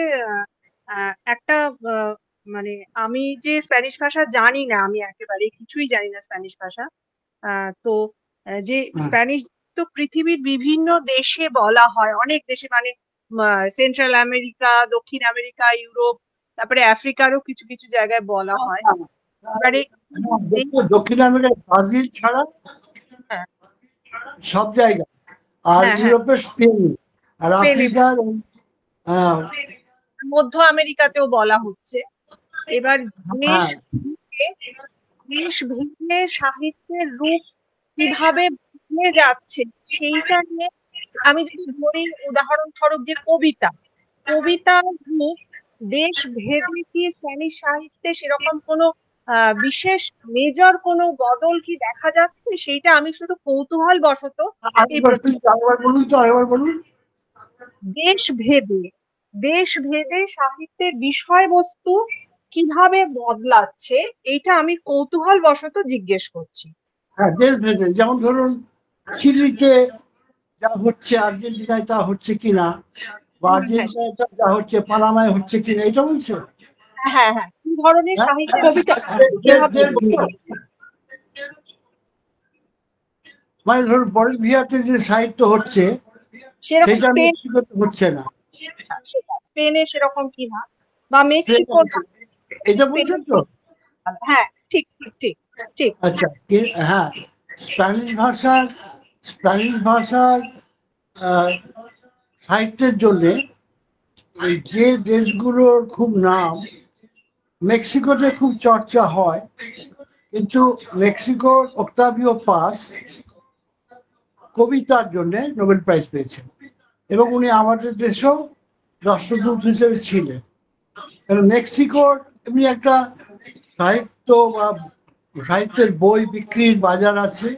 একটা মানে আমি যে স্প্যানিশ ভাষা জানি না, আমি একেবারে কিছুই জানি না স্প্যানিশ ভাষা, তো যে স্প্যানিশ তো পৃথিবীর বিভিন্ন দেশে বলা হয়, অনেক দেশে, মানে সেন্ট্রাল আমেরিকা, দক্ষিণ আমেরিকা, ইউরোপ, তারপরে আফ্রিকারও কিছু কিছু জায়গায় বলা হয়। এবারে দক্ষিণ আমেরিকার ব্রাজিল ছাড়া সব জায়গায়, আর ইউরোপের স্পেন, আর আফ্রিকার মধ্য আমেরিকাতেও বলা হচ্ছে। এবার দেশ ভেদে সাহিত্যের রূপ কিভাবে বদলে যাচ্ছে সেইটা নিয়ে আমি যদি ধরি, উদাহরণস্বরূপ যে কবিতার রূপ দেশ ভেদে কি স্প্যানিশ সাহিত্যে সেরকম কোনো বিশেষ মেজর কোনো বদল কি দেখা যাচ্ছে, সেইটা আমি শুধু কৌতূহল বশত দেশ ভেদে সাহিত্যের বিষয়বস্তু কিভাবে বদলাচ্ছে, এইটা আমি কৌতূহল বশত জিজ্ঞেস করছি। হ্যাঁ, দেশ ভেদে, যেমন ধরুন চিলিতে যা হচ্ছে আর্জেন্টিনায় তা হচ্ছে কিনা, বা আর্জেন্টিনায় যা হচ্ছে পানামায় হচ্ছে কিনা, এটা বলছে। হ্যাঁ হ্যাঁ, কি ধরনের হ্যাঁ, সাহিত্যের কবিতা কিভাবে মানে ধরুন বলিভিয়াতে যে সাহিত্য হচ্ছে সেরকম সেটা স্পেন, মেক্সিকোতে হচ্ছে না। স্পেনে সেরকম কিনা, বা মেক্সিকো, এটা বলছেন তো? হ্যাঁ ঠিক ঠিক ঠিক ঠিক। আচ্ছা, হ্যাঁ, স্প্যানিশ ভাষার সাহিত্যের জন্য যে দেশগুলোর খুব নাম, মেক্সিকোতে খুব চর্চা হয়, কিন্তু মেক্সিকোর অক্টাভিও পাস কবিতার জন্য নোবেল প্রাইজ পেয়েছেন, এবং উনি আমাদের দেশেও রাষ্ট্রদূত হিসেবে ছিলেন। মেক্সিকোর এমনি একটা সাহিত্য বা সাহিত্যের বই বিক্রির বাজার আছে।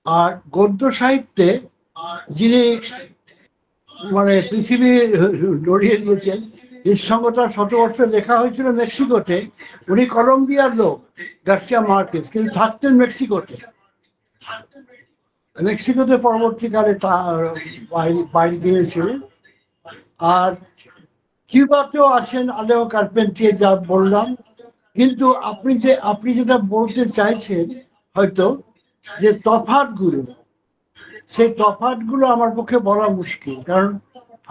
আর গদ্য সাহিত্যে যিনি মানে পৃথিবী নড়িয়ে দিয়েছেন, নিঃসঙ্গতার শতবর্ষ লেখা হয়েছিল মেক্সিকোতে। উনি কলম্বিয়ার লোক, গার্সিয়া মার্কেস, কিন্তু থাকতেন মেক্সিকোতে। মেক্সিকোতে পরবর্তীকালে বাইরে গিয়েছিলেন। আর কিউবাতেও আছেন আলেও কার্পেন্টিয়ার, যা বললাম। কিন্তু আপনি যেটা বলতে চাইছেন হয়তো, যে তফাৎগুলো, সেই তফাৎগুলো আমার পক্ষে বলা মুশকিল, কারণ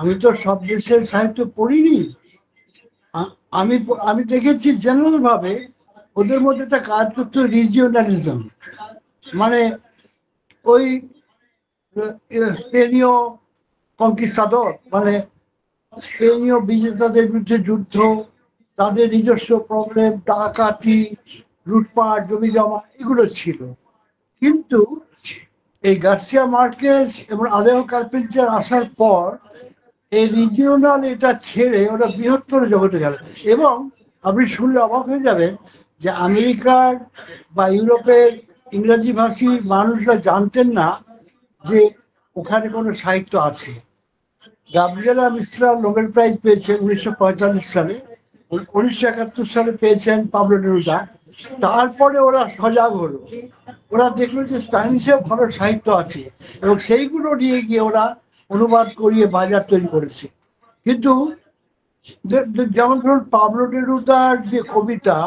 আমি তো সব দেশের সাহিত্য পড়িনি। আমি আমি দেখেছি জেনারেল ভাবে ওদের মধ্যে একটা কাজ করতো রিজিওনালিজম, মানে ওই স্পেনীয় কনকিস্টাদর, মানে স্পেনীয় বিজেতাদের বিরুদ্ধে যুদ্ধ, তাদের নিজস্ব প্রবলেম, ডাকাতি, লুটপাট, জমি জমা, এগুলো ছিল। কিন্তু এই গার্সিয়া মার্কেস এবং আলেও কার্পেন্টার আসার পর এই রিজিওনাল এটা ছেড়ে ওরা বৃহত্তর জগতে গেল। এবং আপনি শুনলে অবাক হয়ে যাবেন যে আমেরিকার বা ইউরোপের ইংরেজি ভাষী মানুষরা জানতেন না যে ওখানে কোনো সাহিত্য আছে। গাব্রিয়েলা মিস্ত্রাল নোবেল প্রাইজ পেয়েছেন 1945 সালে, 1971 সালে পেয়েছেন পাবলো নেরুদা। তারপরে ওরা সজাগ হলো, ওরা দেখলো যে স্প্যানিশেও ভালো সাহিত্য আছে, এবং সেইগুলো নিয়ে গিয়ে ওরা অনুবাদ করিয়ে বাজার তৈরি করেছে। কিন্তু যেমন ধরুন পাবলো নেরুদার যে কবিতা,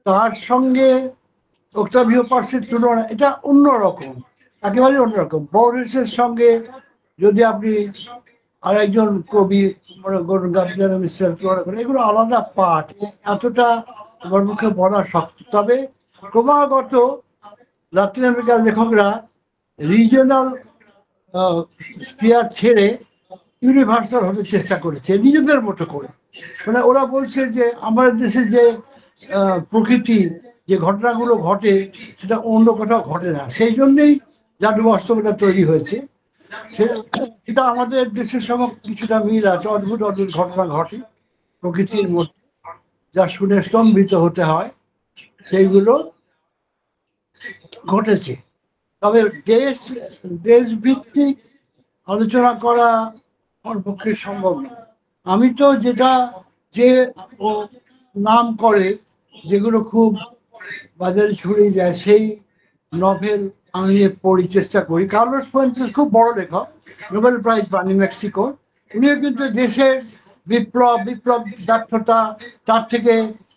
তার সঙ্গে অক্টাভিও পাসের তুলনা, এটা অন্যরকম, একেবারে অন্যরকম। বর্হেসের সঙ্গে যদি আপনি আর একজন কবি মনে করুন গাব্রিয়েলা মিস্ত্রাল তুলনা করেন, এগুলো আলাদা পাঠ, এতটা আমার মুখে বলা শক্ত। তবে ক্রমাগত লাতিন আমেরিকার লেখকরা রিজিওনাল স্পিয়ার ছেড়ে ইউনিভার্সাল হতে চেষ্টা করেছে নিজেদের মতো করে। মানে ওরা বলছে যে আমাদের দেশে যে প্রকৃতি, যে ঘটনাগুলো ঘটে, সেটা অন্য কোথাও ঘটে না, সেই জন্যেই জাদু বাস্তবতা তৈরি হয়েছে। সেটা আমাদের দেশের সঙ্গে কিছুটা মিল আছে, অদ্ভুত অদ্ভুত ঘটনা ঘটে প্রকৃতির মধ্যে, যা শুনে স্তম্ভিত হতে হয়, সেইগুলো ঘটেছে। তবে দেশ ভিত্তিক আলোচনা করা আমার পক্ষে সম্ভব না। আমি তো যে ও নাম করে, যেগুলো খুব বাজারে ছড়িয়ে যায়, সেই নভেল আমি পড়ি, চেষ্টা করি। কার্লোস ফুয়েন্তেস খুব বড় লেখক, নোবেল প্রাইজ পাননি মেক্সিকো। উনিও কিন্তু দেশের বিপ্লব ব্যর্থতা, তার থেকে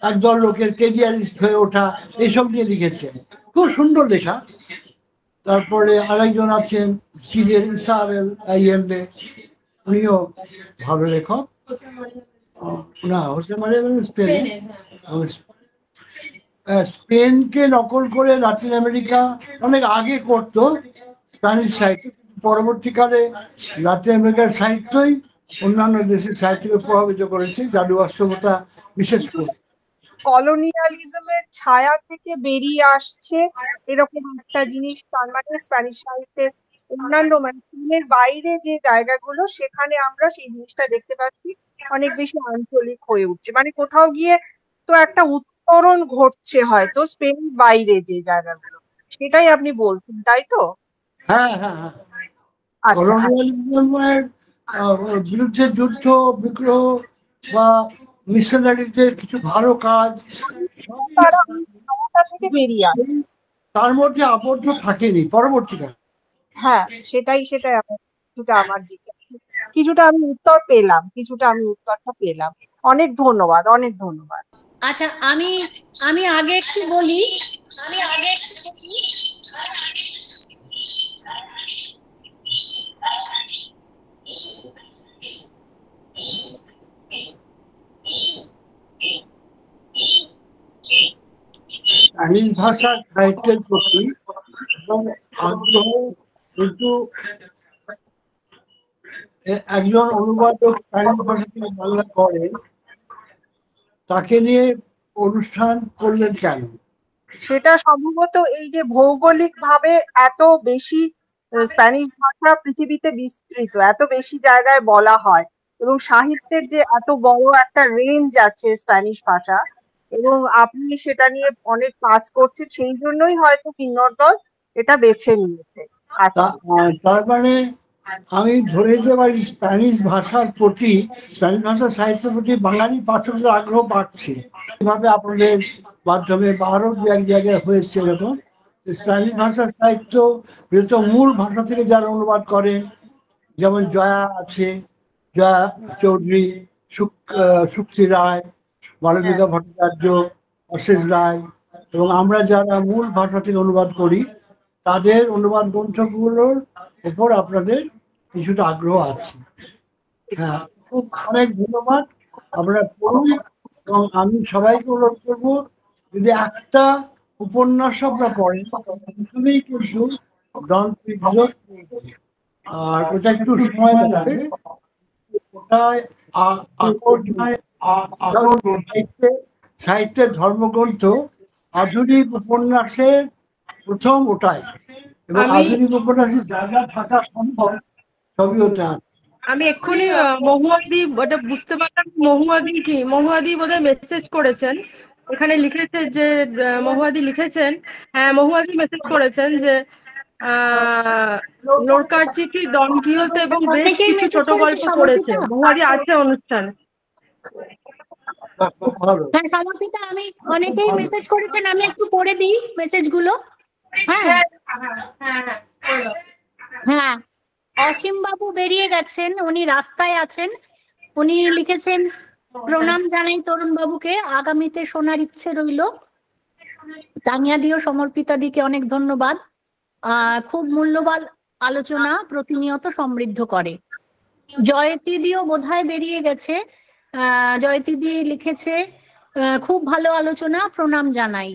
একদল লোকের কেরিয়ারিস্ট হয়ে ওঠা, এইসব নিয়ে লিখেছেন, খুব সুন্দর লেখা। তারপরে আরেকজন আছেন চিলের ইসাবেল আইয়েম্বে, উনিও ভালো লেখক। না, হোসে মারিয়া স্পেনে, স্পেনকে নকল করে লাতিন আমেরিকা অনেক আগে করতো স্প্যানিশ সাহিত্য, পরবর্তীকালে লাতিন আমেরিকার সাহিত্যই অন্যান্য দেশের সাহিত্যকে প্রভাবিত করেছে, জাদু বাস্তবতা বিশেষ করে। কলোনিয়ালিজমের ছায়া থেকে বেরিয়ে আসছে এরকম একটা জিনিস, তার মানে স্প্যানিশ সাহিত্যের অন্যান্য মানে চীনের বাইরে যে জায়গাগুলো, সেখানে আমরা সেই জিনিসটা দেখতে পাচ্ছি, অনেক বেশি আঞ্চলিক হয়ে উঠছে। মানে কোথাও গিয়ে তো একটা উত্তরণ ঘটছে হয়তো স্পেনের বাইরে যে জায়গাগুলো, সেটাই আপনি বলছেন, তাই তো? হ্যাঁ হ্যাঁ হ্যাঁ, আচ্ছা কলোনিয়ালিজমের বিরুদ্ধে যুদ্ধ বিগ্রহ বা মিশনারিদের কিছু ভালো কাজ সবই তারা ওই ক্ষমতা থেকে বেরিয়ে আসে। তার মধ্যে আবদ্ধ থাকেনি পরবর্তীকালে। হ্যাঁ, সেটাই কিছুটা আমার জিজ্ঞাসা, কিছুটা আমি উত্তরটা পেলাম। অনেক ধন্যবাদ, অনেক ধন্যবাদ। আচ্ছা, আমি আমি আগে একটু বলি। স্প্যানিশ ভাষার সাহিত্যের প্রতি এবং আগ্রহ, কিন্তু একজন অনুবাদক স্প্যানিশ ভাষা থেকে বাংলা করেন, তাকে নিয়ে অনুষ্ঠান করলেন কেন? সেটা সম্ভবত এই যে ভৌগোলিক ভাবে এত বেশি স্প্যানিশ ভাষা পৃথিবীতে বিস্তৃত, এত বেশি জায়গায় বলা হয়, এবং সাহিত্যের যে এত বড় একটা রেঞ্জ আছে স্প্যানিশ ভাষা, এবং আপনি সেটা নিয়ে অনেক কাজ করছেন, সেই জন্যই হয়তো কিন্নর দল এটা বেছে নিয়েছে। আচ্ছা, তার মানে আমি ধরে নিতে পারি স্প্যানিশ ভাষার সাহিত্যের প্রতি বাঙালি পাঠকদের আগ্রহ বাড়ছে। এভাবে আপনাদের মাধ্যমে বা আরো দু এক জায়গায় হয়েছে এরকম স্প্যানিশ ভাষার সাহিত্য যেহেতু মূল ভাষা থেকে যারা অনুবাদ করেন, যেমন জয়া আছে, জয়া চৌধুরী, শুক্তি রায়, মালবিকা ভট্টাচার্য, অশেষ রায়, এবং আমরা যারা মূল ভাষা থেকে অনুবাদ করি তাদের অনুবাদ গ্রন্থগুলোর উপর আপনাদের কিছুটা আগ্রহ আছে। হ্যাঁ, খুব অনেক ধন্যবাদ। আপনারা পড়ুন, এবং আমি সবাইকে অনুরোধ করবো যদি একটা উপন্যাস আপনারা পড়েন প্রথমেই কিন্তু ডন কিশোর, আর ওটা একটু সময় লাগবে, ওটায় সাহিত্যের ধর্মগ্রন্থ, আধুনিক উপন্যাসের প্রথম ওটাই, এবং আধুনিক উপন্যাসের জায়গা থাকা সম্ভব সবই ওটা। আমি এক্ষুনি মহুয়াদি ওটা বুঝতে পারলাম, মহুয়াদি বোধহয় মেসেজ করেছেন, এখানে লিখেছে যে মহুয়াদি লিখেছেন, হ্যাঁ মহুয়াদি মেসেজ করেছেন যে লোরকার চিঠি, ডন কিহোতে এবং বেশ কিছু ছোট গল্প পড়েছে। মহুয়াদি আছে অনুষ্ঠান। হ্যাঁ সমর্পিতা, আমি অনেকেই মেসেজ করেছেন, আমি একটু পড়ে দিই মেসেজগুলো। হ্যাঁ হ্যাঁ, অসীম বাবু বেরিয়ে গেছেন, উনি রাস্তায় আছেন। উনি লিখেছেন, প্রণাম জানাই তরুণ বাবুকে, আগামীতে শোনার ইচ্ছে রইল। জানিয়া দিও সমর্পিতা দিকে অনেক ধন্যবাদ। খুব মূল্যবান আলোচনা, প্রতিনিয়ত সমৃদ্ধ করে। জয়তিদিও বোধহয় বেরিয়ে গেছে। জয়তিদি লিখেছে, খুব ভালো আলোচনা, প্রণাম জানাই।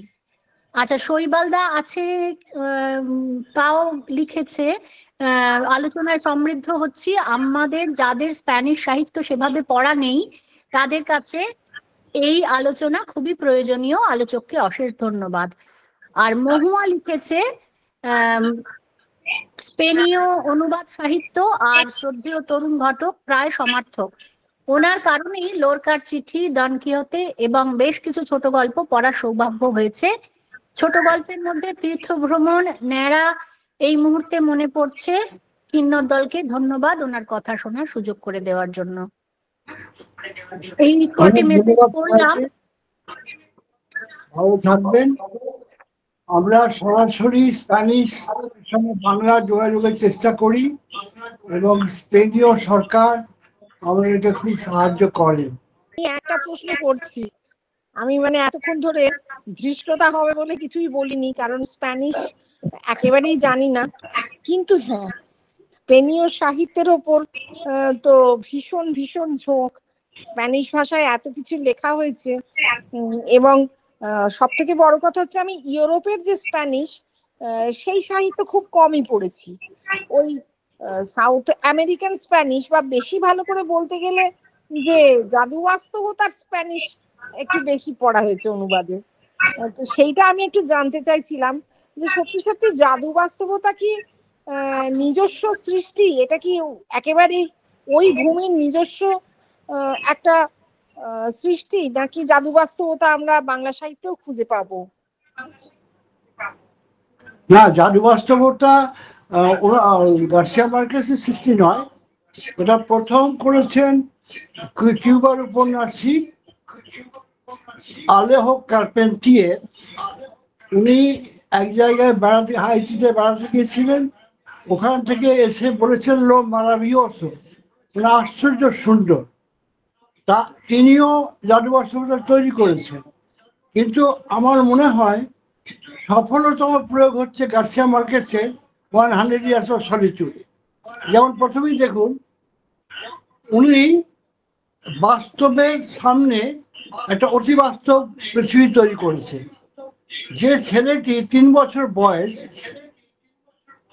আচ্ছা, শৈবালদা আছে, তাও লিখেছে, আলোচনায় সমৃদ্ধ হচ্ছি, আমাদের যাদের স্প্যানিশ সাহিত্য সেভাবে পড়া নেই তাদের কাছে এই আলোচনা খুবই প্রয়োজনীয়, আলোচককে অশেষ ধন্যবাদ। আর মহুয়া লিখেছে, স্পেনীয় অনুবাদ সাহিত্য আর শ্রদ্ধেয় তরুণ ঘটক প্রায় সমার্থক, ওনার কারণেই লোরকার চিঠি, ডন কিহোতে এবং বেশ কিছু ছোট গল্প পড়ার সৌভাগ্য হয়েছে। ছোট গল্পের মধ্যে তীর্থ ভ্রমণ, ন্যাড়া এই মুহূর্তে মনে পড়ছে। কিন্নর দলকে ধন্যবাদ ওনার কথা শোনার সুযোগ করে দেওয়ার জন্য। এই কটি মেসেজ পড়লাম। ভালো থাকবেন। আমরা সরাসরি স্প্যানিশ সঙ্গে বাংলা যোগাযোগের চেষ্টা করি, এবং স্পেনীয় সরকার আমাদেরকে খুব সাহায্য করে। একটা প্রশ্ন করছি, আমি মানে এতক্ষণ ধরে ধৃষ্টতা হবে বলে কিছুই বলিনি, কারণ স্প্যানিশ একেবারেই জানি না, কিন্তু হ্যাঁ স্পেনীয় সাহিত্যের ওপর তো ভীষণ ভীষণ ঝোঁক। স্প্যানিশ ভাষায় এত কিছু লেখা হয়েছে, এবং সব থেকে বড় কথা হচ্ছে আমি ইউরোপের যে স্প্যানিশ সেই সাহিত্য খুব কমই পড়েছি। ওই সাউথ আমেরিকান স্প্যানিশ, বা বেশি ভালো করে বলতে গেলে যে জাদু বাস্তবতার স্প্যানিশ একটু বেশি পড়া হয়েছে অনুবাদে। তো সেইটা আমি একটু জানতে চাইছিলাম যে সত্যি সত্যি জাদু বাস্তবতা কি নিজস্ব সৃষ্টি? এটা কি একেবারে ওই ভূমির নিজস্ব একটা সৃষ্টি, নাকি জাদু বাস্তবতা আমরা বাংলা সাহিত্যেও খুঁজে পাবো? না, জাদু বাস্তবতা ওরা গার্সিয়া মার্কেসের সৃষ্টি নয়, ওটা প্রথম করেছেন কিউবার উপন্যাসিক আলেহো কার্পেন্টিয়ে, উনি এক জায়গায় বেড়াতে, হাইতিতে বেড়াতে গিয়েছিলেন, ওখান থেকে এসে বলেছেন লো মারাভিওসো, মানে আশ্চর্য সুন্দর। তা তিনিও জাদু বাস্তবতা তৈরি করেছেন, কিন্তু আমার মনে হয় সফলতম প্রয়োগ হচ্ছে গার্সিয়া মার্কেসের 100 ইয়ার্স অফ সলিটিউড। যেমন প্রথমেই দেখুন, উনি বাস্তবের সামনে একটা অতি বাস্তব পৃথিবী তৈরি করেছে। যে ছেলেটি 3 বছর বয়স,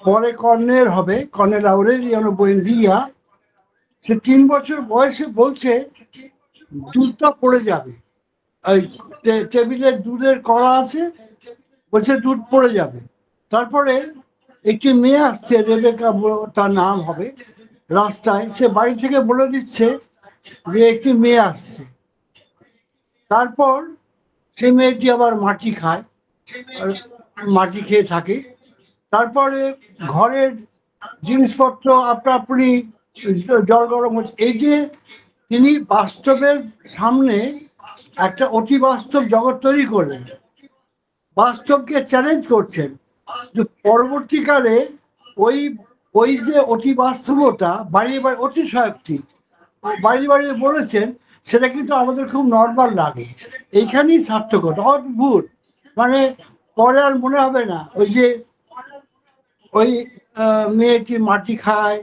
পরে কর্নেল হবে, কর্নেল আউরেলিয়ানো বুয়েন্দিয়া, সে 3 বছর বয়সে বলছে দুধটা পড়ে যাবে, ওই টেবিলে দুধের কড়া আছে, বলছে দুধ পড়ে যাবে। তারপরে একটি মেয়ে আসছে, রেবেকা তার নাম হবে, রাস্তায় সে বাড়ি থেকে বলে দিচ্ছে যে একটি মেয়ে আসছে। তারপর সেই মেয়েটি আবার মাটি খায়, মাটি খেয়ে থাকে। তারপরে ঘরের জিনিসপত্র আপনা আপনি জল গরম হচ্ছে। এই যে তিনি বাস্তবের সামনে একটা অতি বাস্তব জগৎ তৈরি করলেন, বাস্তবকে চ্যালেঞ্জ করছেন। পরবর্তীকালে ওই ওই যে অতি বাস্তবতা বাড়িয়ে বাড়ি অতিশয়োক্তি বাড়িয়ে বাড়িয়ে বলেছেন, সেটা কিন্তু আমাদের খুব নর্মাল লাগে। এইখানেই সার্থকতা, অদ্ভুত। মানে পরে আর মনে হবে না ওই যে ওই মেয়েটি মাটি খায়,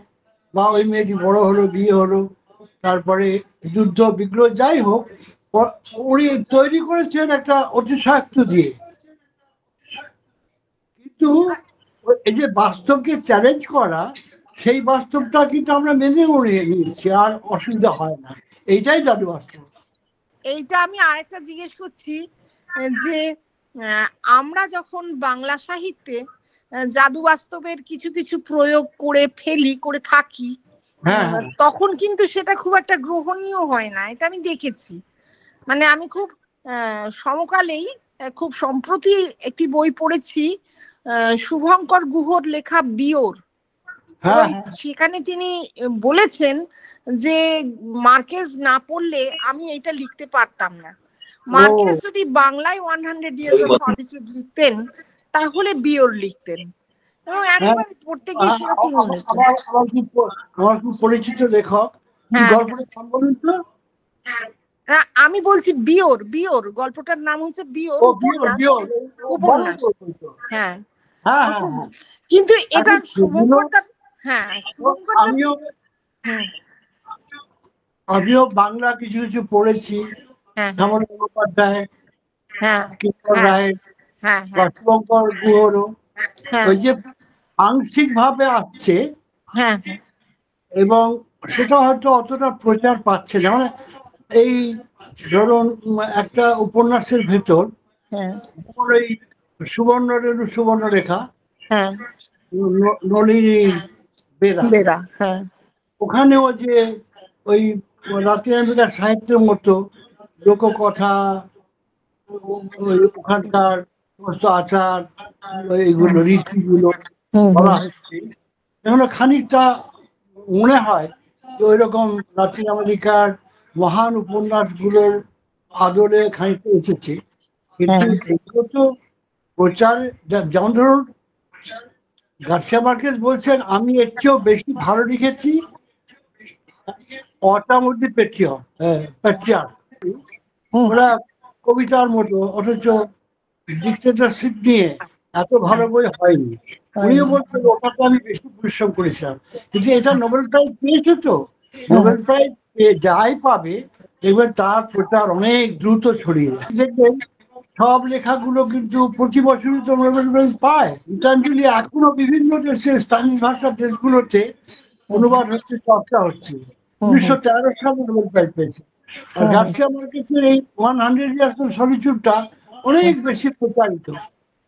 বা ওই মেয়েটি বড় হলো, বিয়ে হলো, তারপরে যুদ্ধ বিগ্রহ, যাই হোক, উনি তৈরি করেছেন একটা অতিশয়োক্ত দিয়ে। কিন্তু এই যে বাস্তবকে চ্যালেঞ্জ করা, সেই বাস্তবটা কিন্তু আমরা মেনে নিচ্ছি, আর অসুবিধা হয় না। এইটাই জাদু বাস্তব। এইটা আমি আরেকটা জিজ্ঞেস করছি, যে আমরা যখন বাংলা সাহিত্যে জাদু বাস্তবের কিছু কিছু প্রয়োগ করে ফেলি, করে থাকি, তখন কিন্তু সেটা খুব একটা গ্রহণীয় হয় না, এটা আমি দেখেছি। মানে আমি খুব সমকালেই খুব সম্প্রতি একটি বই পড়েছি, শুভঙ্কর গুহর লেখা বিয়োর। সেখানে তিনি বলেছেন যে মার্কেস না পড়লে আমি এটা লিখতে পারতাম না। মার্কেস যদি বাংলায় 100 ইয়ার্স অফ সলিটিউড লিখতেন, তাহলে বিয়োর লিখতেন, এবং একেবারে পড়তে গিয়ে সেরকম হয়েছে। আমার খুব পরিচিত লেখক, গল্পটা নাম বলুন তো। আমি বলছি বিয়োর, বিয়োর গল্পটার নাম হচ্ছে বিয়োর, উপন্যাস। হ্যাঁ, কিন্তু এটা শুভঙ্কর, আমিও বাংলা কিছু কিছু পড়েছি, শ্যামল মুখোপাধ্যায়, কিশোর রায়, শুভঙ্কর গুহরও। ওই যে আংশিক ভাবে আসছে, এবং সেটা হয়তো অতটা প্রচার পাচ্ছে না। মানে এই ধরুন একটা উপন্যাসের ভেতর এই সুবর্ণরেণু সুবর্ণরেখা, নলিনী বেরা, ওখানেও যে ওই লাতিন আমেরিকার সাহিত্যের মতো লোককথা, ওখানকার সমস্ত আচার, এইগুলো রীতিগুলো বলা হচ্ছে, এগুলো খানিকটা মনে হয় যে ওই রকম লাতিন আমেরিকার মহান উপন্যাসগুলোর আদলে খানিকটা এসেছে। কিন্তু এগুলো তো প্রচার, যেমন ধরুন গার্সিয়া মার্কেস বলছেন আমি এর চেয়েও বেশি ভালো লিখেছি অটামধ্যে পেট্রিয়ার, ওরা কবিতার মতো, অথচ ডিক্টেটরশিপ নিয়ে এত ভালো বই হয়নি। উনিও বলছেন ওটাতে আমি বেশি পরিশ্রম করেছিলাম। কিন্তু এটা নোবেল প্রাইজ পেয়েছে, তো নোবেল প্রাইজ যাই পাবে দেখবেন তার প্রচার অনেক দ্রুত ছড়িয়ে যায়। দেখবেন সব লেখাগুলো কিন্তু প্রতি বছরই তো নোবেল প্রাইজ পায়। গীতাঞ্জলি এখনো বিভিন্ন দেশে, স্প্যানিশ ভাষার দেশগুলোতে অনুবাদ হচ্ছে, চর্চা হচ্ছে। 1913 সালে নোবেল প্রাইজ পেয়েছে। আর গার্সিয়া মার্কেসের এই 100 ইয়ার্স অফ সলিটিউডটা অনেক বেশি প্রচারিত।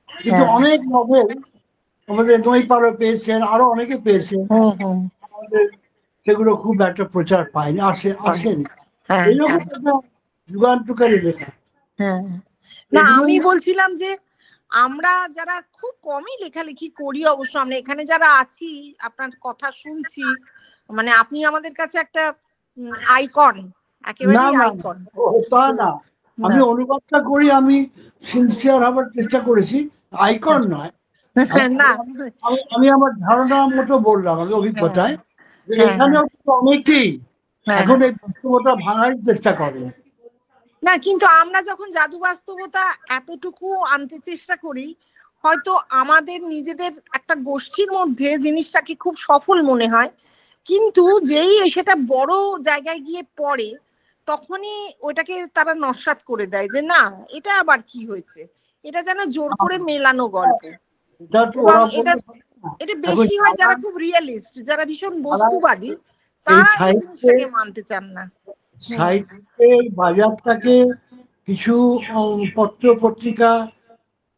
কিন্তু অনেক নভেল আমাদের নৈপালও পেয়েছেন, আরো অনেকে পেয়েছেন, আমাদের সেগুলো খুব একটা প্রচার পায়নি, আসেনি। এইরকম একটা যুগান্তকারী লেখা। না, আমি বলছিলাম যে আমরা যারা খুব কমই লেখালেখি করি, অবশ্য আমরা এখানে যারা আছি, আপনার কথা শুনছি, মানে আপনি আমাদের কাছে একটা আইকন, একেবারে আইকন। তা না, আমি অনুবাদটা করি, আমি সিনসিয়ার হবার চেষ্টা করেছি, আইকন নয়। না আমি আমার ধারণা মতো বললাম, আমি অভিজ্ঞতায় যে এখানেও কিন্তু অনেকেই এখন এই বাস্তবতা ভাঙার চেষ্টা করে। না, কিন্তু আমরা যখন জাদু বাস্তবতা এতটুকু আনতে চেষ্টা করি, হয়তো আমাদের নিজেদের একটা গোষ্ঠীর মধ্যে জিনিসটাকে খুব সফল মনে হয়, কিন্তু যেই সেটা বড় জায়গায় গিয়ে পড়ে তখনই ওটাকে তারা নস্যাৎ করে দেয় যে না, এটা আবার কি হয়েছে, এটা যেন জোর করে মেলানো গল্প। এবং এটা বেশি হয় যারা খুব রিয়েলিস্ট, যারা ভীষণ বস্তুবাদী, তারা এই জিনিসটাকে মানতে চান না। সাহিত্যের বাজারটাকে কিছু পত্র পত্রিকা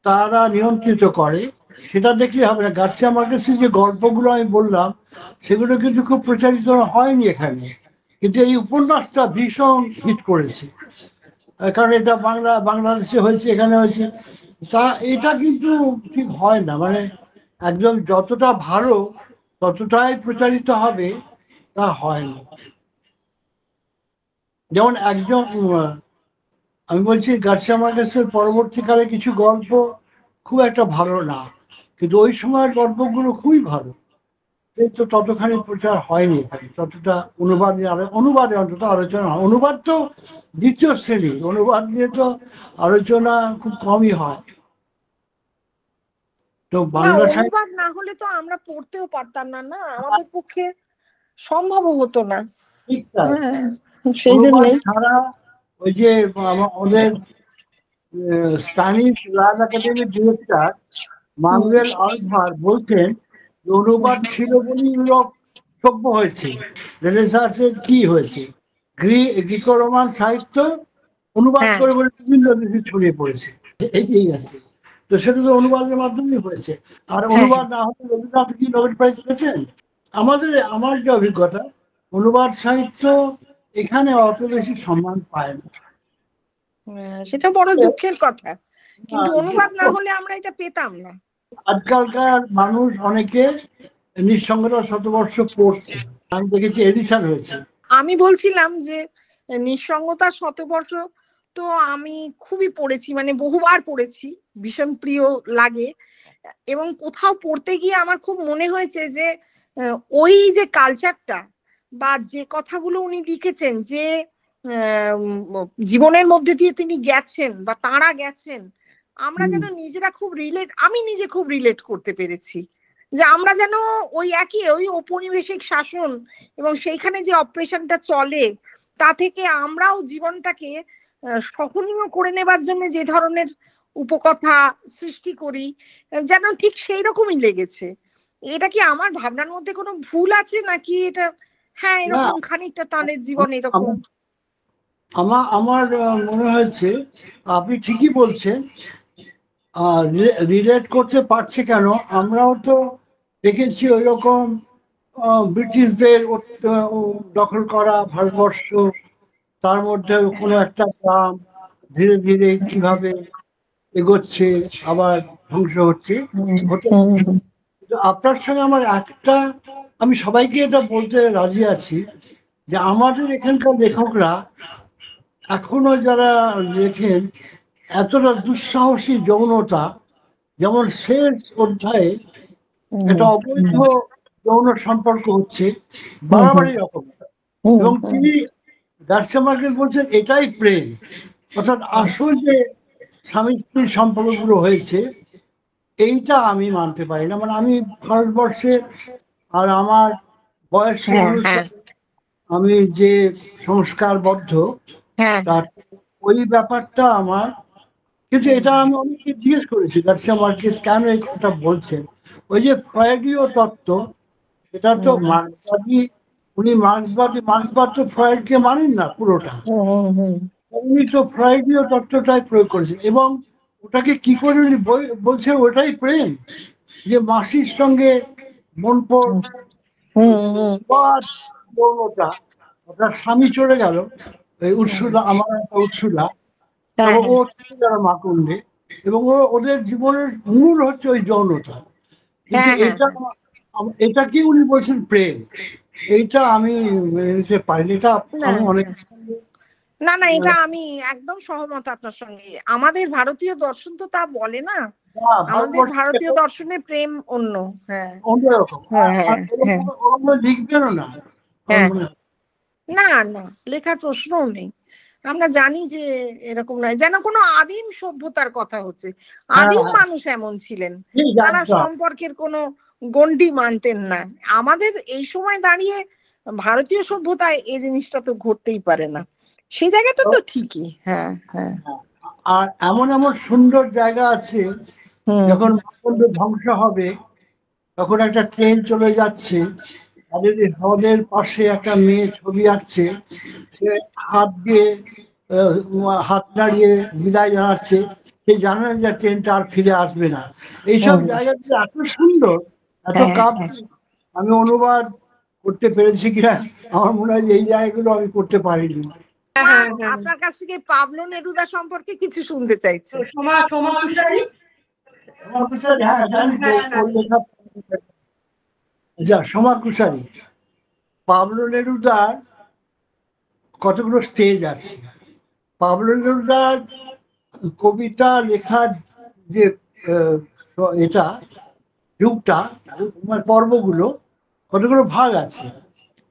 তারা নিয়ন্ত্রিত করে, সেটা দেখলে হবে না। গার্সিয়া মার্কেসের যে গল্পগুলো আমি বললাম সেগুলো কিন্তু খুব প্রচারিত হয়নি এখানে, কিন্তু এই উপন্যাসটা ভীষণ হিট করেছে, কারণ এটা বাংলাদেশে হয়েছে, এখানে হয়েছে। এটা কিন্তু ঠিক হয় না, মানে একদম যতটা ভালো ততটাই প্রচারিত হবে তা হয় না। যেমন একজন, আমি বলছি গার্সিয়া মার্কেসের পরবর্তীকালে কিছু গল্প খুব একটা ভালো না, কিন্তু ওই সময়ের গল্পগুলো খুবই ভালো, কিন্তু ততখানি প্রচার হয়নি এখানে, ততটা অনুবাদে অন্তত আলোচনা হয়। অনুবাদ তো দ্বিতীয় শ্রেণী, অনুবাদ নিয়ে তো আলোচনা খুব কমই হয়। তো বাংলা অনুবাদ না হলে তো আমরা পড়তেও পারতাম না, না আমাদের পক্ষে সম্ভব হতো না। সেই জন্য ছাড়া ওই যে আমাদের স্প্যানিশ রয়্যাল একাডেমির ডিরেক্টর মানুয়েল আলভার বলতেন যে অনুবাদ ছিল বলে ইউরোপ সভ্য হয়েছে, রেনেসাঁসের কি হয়েছে, গ্রিকো রোমান সাহিত্য অনুবাদ করে বলে বিভিন্ন দেশে ছড়িয়ে পড়েছে, এই আছে। তো সেটা তো অনুবাদের মাধ্যমেই হয়েছে। আর অনুবাদ না হলে রবীন্দ্রনাথ কি নোবেল প্রাইজ পেয়েছেন? আমার যে অভিজ্ঞতা, অনুবাদ সাহিত্য এখানে অত বেশি সম্মান পায় না। সেটা বড় দুঃখের কথা, কিন্তু অনুবাদ না হলে আমরা এটা পেতাম না। আজকালকার মানুষ অনেকে নিঃসঙ্গতা শতবর্ষ পড়ছে, আমি দেখেছি এডিশন হয়েছে। আমি বলছিলাম যে নিঃসঙ্গতা শতবর্ষ তো আমি খুবই পড়েছি, মানে বহুবার পড়েছি, ভীষণ প্রিয় লাগে। এবং কোথাও পড়তে গিয়ে আমার খুব মনে হয়েছে যে ওই যে কালচারটা বা যে কথাগুলো উনি লিখেছেন, যে জীবনের মধ্যে দিয়ে তিনি গেছেন বা তাঁরা গেছেন, আমরা যেন নিজেরা খুব আমি নিজে খুব রিলেট করতে পেরেছি, যে আমরা যেন ওই একই ওই ঔপনিবেশিক শাসন এবং সেইখানে যে অপারেশনটা চলে তা থেকে আমরাও জীবনটাকে সহনীয় করে নেবার জন্য যে ধরনের উপকথা সৃষ্টি করি, যেন ঠিক সেই রকমই লেগেছে। এটা কি আমার ভাবনার মধ্যে কোনো ভুল আছে নাকি এটা হ্যাঁ এরকম খানিকটা তাদের জীবন এরকম? আমার মনে হয়েছে আপনি ঠিকই বলছেন, রিলেট করতে পারছে কেন, আমরাও তো দেখেছি ওই রকম ব্রিটিশদের দখল করা ভারতবর্ষ, তার মধ্যে কোনো একটা গ্রাম ধীরে ধীরে কিভাবে এগোচ্ছে আবার ধ্বংস হচ্ছে। আপনার সঙ্গে আমার একটা, আমি সবাইকে এটা বলতে রাজি আছি যে আমাদের এখানকার লেখকরা এখনো যারা লেখেন, এতটা দুঃসাহসী যৌনতা, যেমন শেষ অধ্যায়ে একটা অবৈধ যৌন সম্পর্ক হচ্ছে বাড়াবাড়ি রকম, এবং তিনি গার্সিয়া মার্কেস বলছেন এটাই প্রেম, অর্থাৎ আসল যে স্বামী স্ত্রীর সম্পর্কগুলো হয়েছে এইটা আমি মানতে পারি না। মানে আমি ভারতবর্ষে আর আমার বয়স অনুসারে আমি যে সংস্কারবদ্ধ, তার ওই ব্যাপারটা আমার, কিন্তু এটা আমি অনেককে জিজ্ঞেস করেছি গার্সিয়া মার্কেস কেন এই কথা বলছেন। ওই যে ফ্রয়েডীয় তত্ত্ব, সেটা তো মার্ক্সবাদী, উনি মার্ক্সবাদ তো ফ্রয়েডকে মানেন না পুরোটা, উনি তো ফ্রয়েডীয় তত্ত্বটাই প্রয়োগ করেছেন, এবং ওটাকে কি করে উনি বলছেন ওটাই প্রেম, যে মাসির সঙ্গে মনপর যৌনতা, ওটার স্বামী চলে গেল উৎসুলা, আমার উৎসুলা, ও মাকুণ্ডে, এবং ওদের জীবনের মূল হচ্ছে ওই যৌনতা, কিন্তু এটা কি উনি বলছেন প্রেম, এইটা আমি মেনে নিতে পারিনি। এটা আমি অনেক না না, এটা আমি একদম সহমত আপনার সঙ্গে। আমাদের ভারতীয় দর্শন তো তা বলে না, আমাদের ভারতীয় দর্শনে প্রেম অন্য। হ্যাঁ অন্যরকম, হ্যাঁ হ্যাঁ হ্যাঁ ওরকম লিখবেনও না। হ্যাঁ, না না, লেখার প্রশ্নও নেই। আমরা জানি যে এরকম নয়, যেন কোনো আদিম সভ্যতার কথা হচ্ছে। আদিম মানুষ এমন ছিলেন, তারা সম্পর্কের কোনো গণ্ডি মানতেন না। আমাদের এই সময় দাঁড়িয়ে ভারতীয় সভ্যতায় এই জিনিসটা তো ঘটতেই পারে না, সেই জায়গাটা তো ঠিকই। হ্যাঁ হ্যাঁ। আর এমন এমন সুন্দর জায়গা আছে, যখন ধ্বংস হবে তখন একটা ট্রেন চলে যাচ্ছে, হ্রদের পাশে একটা মেয়ে ছবি আঁকছে, সে হাত দিয়ে হাত নাড়িয়ে বিদায় জানাচ্ছে, সে জানে না যে ট্রেনটা আর ফিরে আসবে না। এইসব জায়গাগুলো এত সুন্দর, এত আমি অনুবাদ করতে পেরেছি কিনা আমার মনে হয় যে এই জায়গাগুলো আমি করতে পারিনি। আপনার কাছ থেকে পাবলো নেরুদা সম্পর্কে কিছু শুনতে চাইছি। সোমা কুশারি, পাবলো নেরুদার কতগুলো স্টেজ আছে। পাবলো নেরুদার কবিতা লেখার যে এটা যুগটা, পর্বগুলো কতগুলো ভাগ আছে।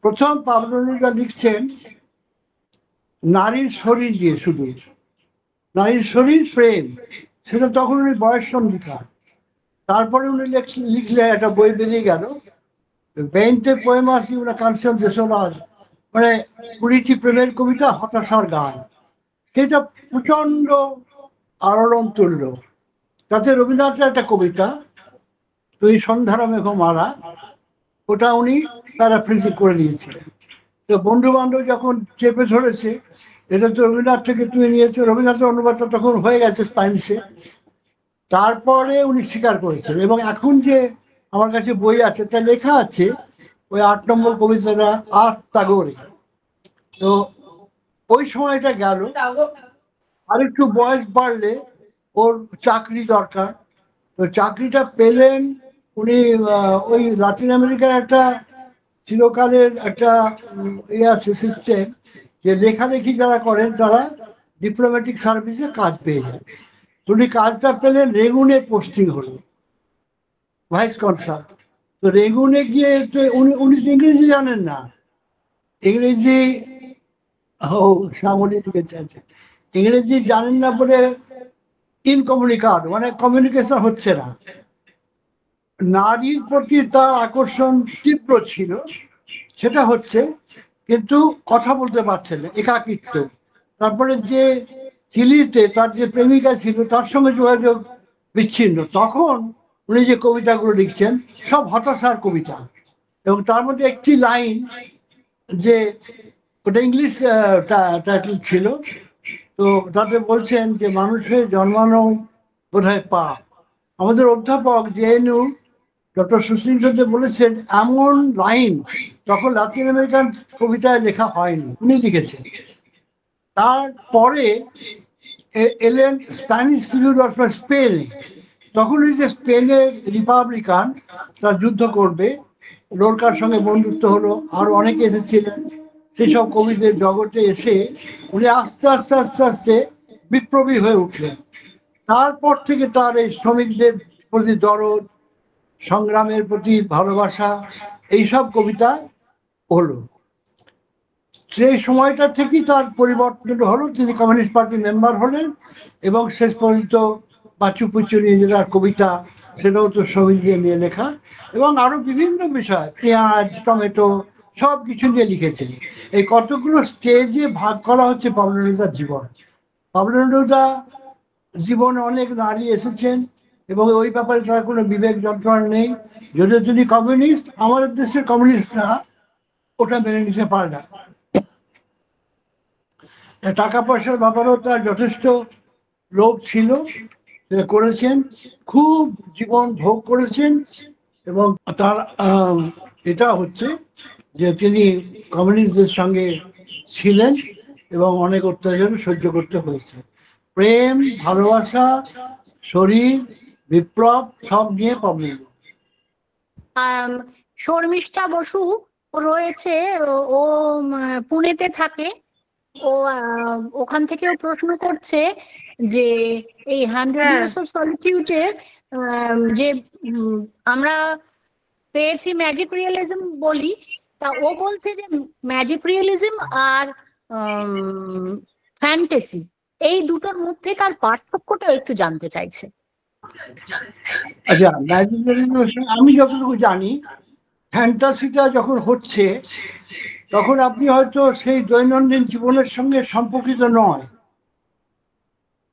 প্রথম পাবলো নেরুদা লিখছেন নারীর শরীর দিয়ে, শুধু নারীর শরীর, প্রেম, সেটা তখন উনি বয়স সন্ধিকার। তারপরে উনি লিখলেন একটা বই বেরিয়ে গেল, 20 poemas y una canción de soledad, মানে 20টি প্রেমের কবিতা, হতাশার গান। সেটা প্রচন্ড আলোড়ন তুলল। তাতে রবীন্দ্রনাথের একটা কবিতা তুই সন্ধ্যারা মেঘ মারা, ওটা উনি প্যারাফ্রেজিং করে দিয়েছিলেন। তো বন্ধু বান্ধব যখন চেপে ধরেছে এটা তো রবীন্দ্রনাথ থেকে তুই নিয়েছে, রবীন্দ্রনাথের অনুবাদটা তখন হয়ে গেছে স্প্যানিশে, তারপরে উনি স্বীকার করেছেন। এবং এখন যে আমার কাছে বই আছে তা লেখা আছে ওই 8 নম্বর কবিতাটা আর্ট তাগোরে। তো ওই সময়টা গেল, আর একটু বয়স বাড়লে ওর চাকরি দরকার, তো চাকরিটা পেলেন উনি ওই লাতিন আমেরিকার একটা চিরকালের একটা আছে সিস্টেম, যে লেখালেখি যারা করেন তারা ডিপ্লোম্যাটিক সার্ভিসে কাজ পেয়ে যান। উনি কাজটা পেলেন, রেগুনে পোস্টিং হলো ভাইস কনসাল। তো রেগুনে গিয়ে তো উনি ইংরেজি জানেন না, ইংরেজি সামনে লিখেছে, ইংরেজি জানেন না বলে ইনকমিউনিকেট, মানে কমিউনিকেশন হচ্ছে না। নারীর প্রতি তার আকর্ষণ তীব্র ছিল, সেটা হচ্ছে, কিন্তু কথা বলতে পারছেন না, একাকিত্ব। তারপরে যে চিলিতে তার যে প্রেমিকা ছিল তার সঙ্গে যোগাযোগ বিচ্ছিন্ন। তখন উনি যে কবিতাগুলো লিখছেন সব হতাশার কবিতা, এবং তার মধ্যে একটি লাইন, যে ওটা ইংলিশ টাইটেল ছিল, তো তাতে বলছেন যে মানুষের জন্মানো বোধহয় পাপ। আমাদের অধ্যাপক জেএনইউ ডক্টর সুশীল চন্দ্র বলেছেন এমন লাইন তখন লাতিন আমেরিকান কবিতায় লেখা হয়নি, উনি লিখেছেন। তারপরে এলেন স্প্যানিশ সিভিল ওয়ার স্পেনে, তখন ওই যে স্পেনের রিপাবলিকান তারা যুদ্ধ করবে, লোরকার সঙ্গে বন্ধুত্ব হলো, আরো অনেকে এসেছিলেন, সেসব কবিদের জগতে এসে উনি আস্তে আস্তে আস্তে আস্তে বিপ্লবী হয়ে উঠলেন। তারপর থেকে তার এই শ্রমিকদের প্রতি দরদ, সংগ্রামের প্রতি ভালোবাসা, এইসব কবিতা হলো। সেই সময়টা থেকেই তার পরিবর্তন হলো, তিনি কমিউনিস্ট পার্টির মেম্বার হলেন, এবং শেষ পর্যন্ত বাচু পুচু নিয়ে যে তার কবিতা, সেটাও তো শ্রমিকদের নিয়ে লেখা, এবং আরো বিভিন্ন বিষয়, পেঁয়াজ, টমেটো, সব কিছু নিয়ে লিখেছেন। এই কতগুলো স্টেজে ভাগ করা হচ্ছে পাবলো নেরুদার জীবন। পাবলো নেরুদা জীবনে অনেক নারী এসেছেন, এবং ওই ব্যাপারে তার কোনো বিবেক যন্ত্রণা নেই। যদিও তিনি কমিউনিস্ট, আমাদের দেশের কমিউনিস্টরা ওটা মেনে নিতে পারে না। টাকা পয়সার ব্যাপারেও তার যথেষ্ট লোভ ছিল, করেছেন, খুব জীবন ভোগ করেছেন। এবং তার এটা হচ্ছে যে তিনি কমিউনিস্টদের সঙ্গে ছিলেন এবং অনেক অত্যাচার সহ্য করতে হয়েছে। প্রেম, ভালোবাসা, শরীর, বিপ্লব সব নিয়ে প্রবলেম। শর্মিষ্ঠা বসু রয়েছে, ও পুনেতে থাকে, ও ওখান থেকেও প্রশ্ন করছে যে এই 100 হ্যাঁ। ইয়ার্স অফ সলিটিউডের যে আমরা পেয়েছি ম্যাজিক রিয়েলিজম বলি, তা ও বলছে যে ম্যাজিক রিয়েলিজম আর ফ্যান্টাসি এই দুটোর মধ্যেকার পার্থক্যটা একটু জানতে চাইছে। আচ্ছা, ম্যাজিক রিয়েলিজম আমি যতটুকু জানি, ফ্যান্টাসিটা যখন হচ্ছে তখন আপনি হয়তো সেই দৈনন্দিন জীবনের সঙ্গে সম্পর্কিত নয়।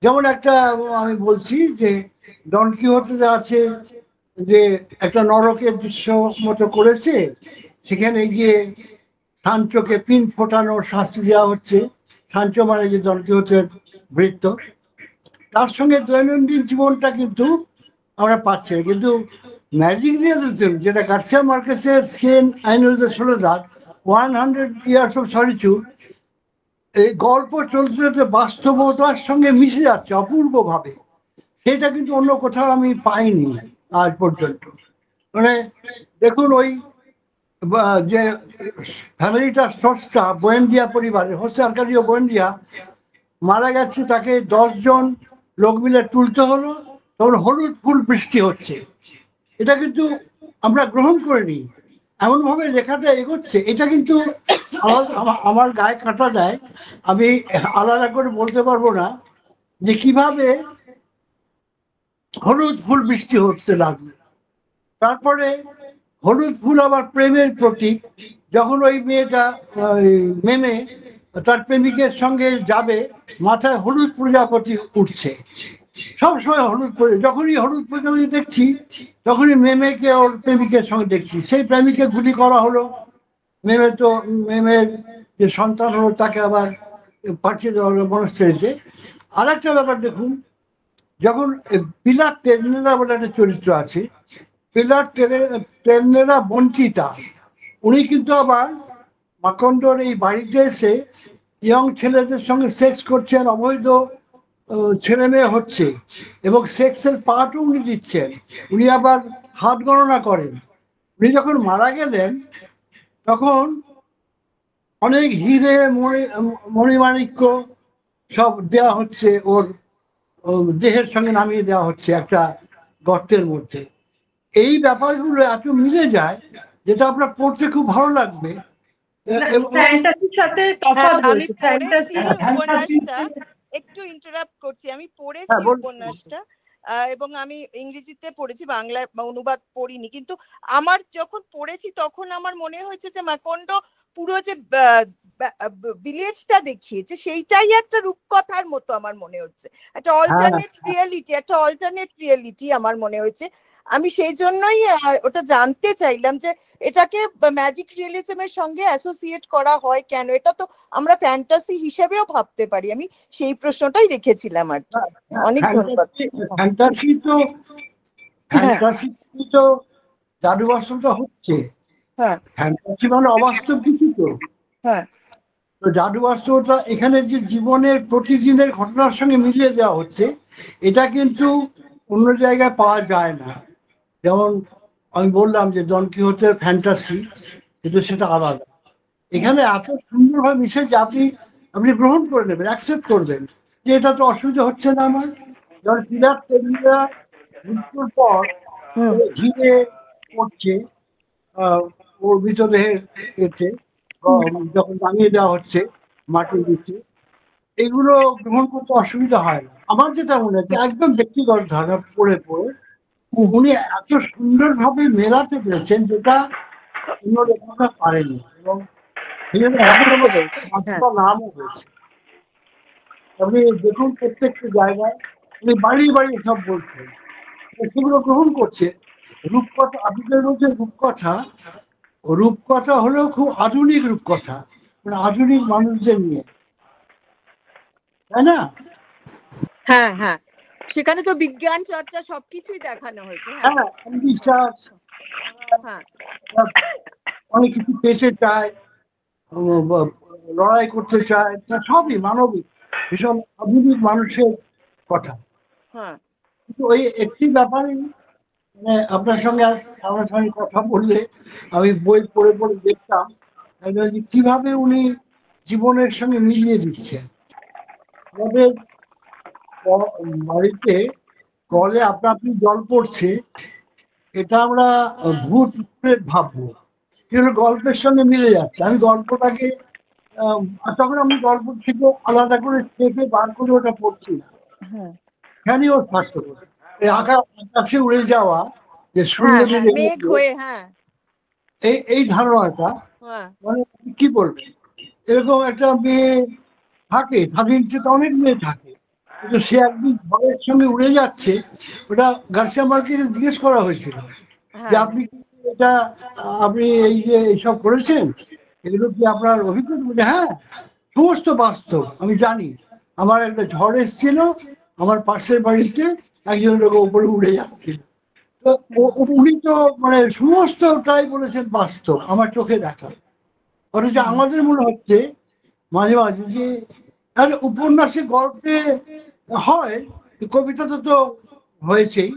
যেমন একটা আমি বলছি যে ডন কিহোতে আছে যে একটা নরকের দৃশ্য মতো করেছে, সেখানে গিয়ে সাঞ্চোকে পিন ফোটানোর শাস্তি দেওয়া হচ্ছে। সাঞ্চো মানে যে ডন কিহোতের বৃত্ত, তার সঙ্গে দৈনন্দিন জীবনটা কিন্তু আমরা পাচ্ছি না। কিন্তু ম্যাজিক রিয়েলিজম যেটা Garcia মার্কেসের 100 años de soledad, 100 years of solitude, এই গল্প চলতে চলতে বাস্তবতার সঙ্গে মিশে যাচ্ছে অপূর্বভাবে। সেটা কিন্তু অন্য কোথাও আমি পাইনি আজ পর্যন্ত। মানে দেখুন, ওই যে ফ্যামিলিটার স্রষ্টা বোয়েন্দিয়া পরিবারের, হোসে আর্কাদিও বোয়েন্দিয়া মারা গেছে, তাকে 10 জন লোক মিলে তুলতে হলো, তখন হলুদ ফুল বৃষ্টি হচ্ছে। এটা কিন্তু আমরা গ্রহণ করিনি, এমনভাবে লেখাটা এগোচ্ছে। এটা কিন্তু আমার গায়ে কাঁটা দেয়। আমি আলাদা করে বলতে পারবো না যে কিভাবে হলুদ ফুল বৃষ্টি হতে লাগলো। তারপরে হলুদ ফুল আবার প্রেমের প্রতীক। যখন ওই মেয়েটা মেমে তার প্রেমিকের সঙ্গে যাবে, মাথায় হলুদ প্রজাপতি উঠছে, সবসময় হলুদ পরে। যখনই হলুদ প্রজাপতি দেখছি তখনই মেমেকে ওর প্রেমিকের সঙ্গে দেখছি। সেই প্রেমিকে গুলি করা হলো, মেমের যে সন্তান হলো তাকে আবার পাঠিয়ে দেওয়া হলো মনস্টারিতে। আর একটা ব্যাপার দেখুন, যখন পিলার তেরনেরা বলে একটা চরিত্র আছে, পিলার তেরনেরা বঞ্চিতা, উনি কিন্তু আবার মাকন্ডর এই বাড়িতে এসে ইয়ং ছেলেদের সঙ্গে সেক্স করছেন, অবৈধ ছেলে মেয়ে হচ্ছে, এবং সেক্সের পার্টও উনি দিচ্ছেন। উনি আবার হাত গণনা করেন। উনি যখন মারা গেলেন তখন অনেক হিরে মণিমাণিক্য সব দেওয়া হচ্ছে, ওর দেহের সঙ্গে নামিয়ে দেওয়া হচ্ছে একটা গর্তের মধ্যে। এই ব্যাপারগুলো এত মিলে যায় যেটা আপনার পড়তে খুব ভালো লাগবে। ফ্যান্টাসির সাথে তফাৎ রয়েছে। ফ্যান্টাসি উপন্যাসটা একটু ইন্টারাপ্ট করছি, আমি পড়েছি উপন্যাসটা এবং আমি ইংরেজিতে পড়েছি, বাংলা অনুবাদ পড়িনি। কিন্তু আমার যখন পড়েছি তখন আমার মনে হয়েছে যে মাকন্ডো পুরো যে ভিলেজটা দেখিয়েছে সেইটাই একটা রূপকথার মতো আমার মনে হচ্ছে, একটা অল্টারনেট রিয়েলিটি আমার মনে হয়েছে। আমি সেই জন্যই ওটা জানতে চাইলাম যে এটাকে ম্যাজিক রিয়েলিজমের সঙ্গে অ্যাসোসিয়েট করা হয় কেন। এটা তো আমরা ফ্যান্টাসি হিসেবেও ভাবতে পারি। আমি সেই প্রশ্নটাই রেখেছিলাম আর কি। অনেক ধন্যবাদ। ফ্যান্টাসি তো জাদু বাস্তবটা হচ্ছে। হ্যাঁ, ফ্যান্টাসি মানে অবাস্তব কিছু তো। হ্যাঁ, তো জাদু বাস্তবটা এখানে যে জীবনের প্রতিদিনের ঘটনার সঙ্গে মিলিয়ে দেওয়া হচ্ছে, এটা কিন্তু অন্য জায়গায় পাওয়া যায় না। যেমন আমি বললাম যে ডন কিহোতের ফ্যান্টাসি, কিন্তু সেটা আলাদা। এখানে এত সুন্দরভাবে মিশে যে আপনি গ্রহণ করে নেবেন, অ্যাকসেপ্ট করবেন যে এটা তো অসুবিধা হচ্ছে না আমার। যখন পিলার তেরনেরা মৃত্যুর পর ঘিরে পড়ছে ওর মৃতদেহের এতে, যখন নামিয়ে দেওয়া হচ্ছে মাটির নিচে, এগুলো গ্রহণ করতে অসুবিধা হয় না। আমার যেটা মনে হচ্ছে, একদম ব্যক্তিগত ধারণা পড়ে উনি এত সুন্দরভাবে মেলাতে পেরেছেন যেটা অন্য লেখকরা পারেনি, এবং নামও হয়েছে। আপনি দেখুন প্রত্যেকটা জায়গায় উনি বাড়ি বাড়ি সব বলছেন, সেগুলো গ্রহণ করছে। রূপকথা, আপনাদের মধ্যে রূপকথা হলেও খুব আধুনিক রূপকথা, মানে আধুনিক মানুষদের নিয়ে, তাই না? হ্যাঁ, হ্যাঁ, সেখানে তো বিজ্ঞান চর্চা সবকিছুই দেখানো হয়েছে। হ্যাঁ, বিশ্বাস, অনেক কিছু পেতে চায়, লড়াই করতে চায়, তা সবই মানবিক, ভীষণ আধুনিক মানুষের কথা। কিন্তু ওই একটি ব্যাপারে মানে আপনার সঙ্গে সামনাসামনি কথা বললে আমি বই পড়ে পড়ে দেখতাম কিভাবে উনি জীবনের সঙ্গে মিলিয়ে দিচ্ছেন। আমাদের বাড়িতে কলে আপনা আপনি জল পড়ছে, এটা আমরা ভূত প্রেত ভাববো, কিন্তু গল্পের সঙ্গে মিলে যাচ্ছে। আমি গল্পটাকে তখন আমি গল্প থেকে আলাদা করে শেখে বার করে ওটা পড়ছি না, হ্যাঁ এখানেই ওর পার্থক্য। এই আকাশে উড়ে যাওয়া, যে শূন্য হ্যাঁ হ্যাঁ, মেঘ হয়ে, হ্যাঁ এই ধারণাটা, হ্যাঁ মানে কি বলবেন, এরকম একটা মেয়ে থাকে, স্বাধীন চেতা অনেক মেয়ে থাকে, কিন্তু সে একদিন ঝড়ের সঙ্গে উড়ে যাচ্ছে। ওটা গার্সিয়া মার্কেসকে জিজ্ঞেস করা হয়েছিল যে হ্যাঁ আপনি কি এটা, আপনি এই যে এইসব করেছেন, এগুলো কি আপনার অভিজ্ঞতা? বলে হ্যাঁ, সমস্ত বাস্তব আমি জানি। আমার একটা ঝড় এসেছিল, আমার পাশের বাড়িতে একজন লোক উপরে উড়ে যাচ্ছিল। তো উনি তো মানে সমস্তটাই বলেছেন বাস্তব, আমার চোখে দেখা। অথচ আমাদের মনে হচ্ছে মাঝে মাঝে যে আরে উপন্যাসে গল্পে হয়, কবিতাতে তো হয়েছেই,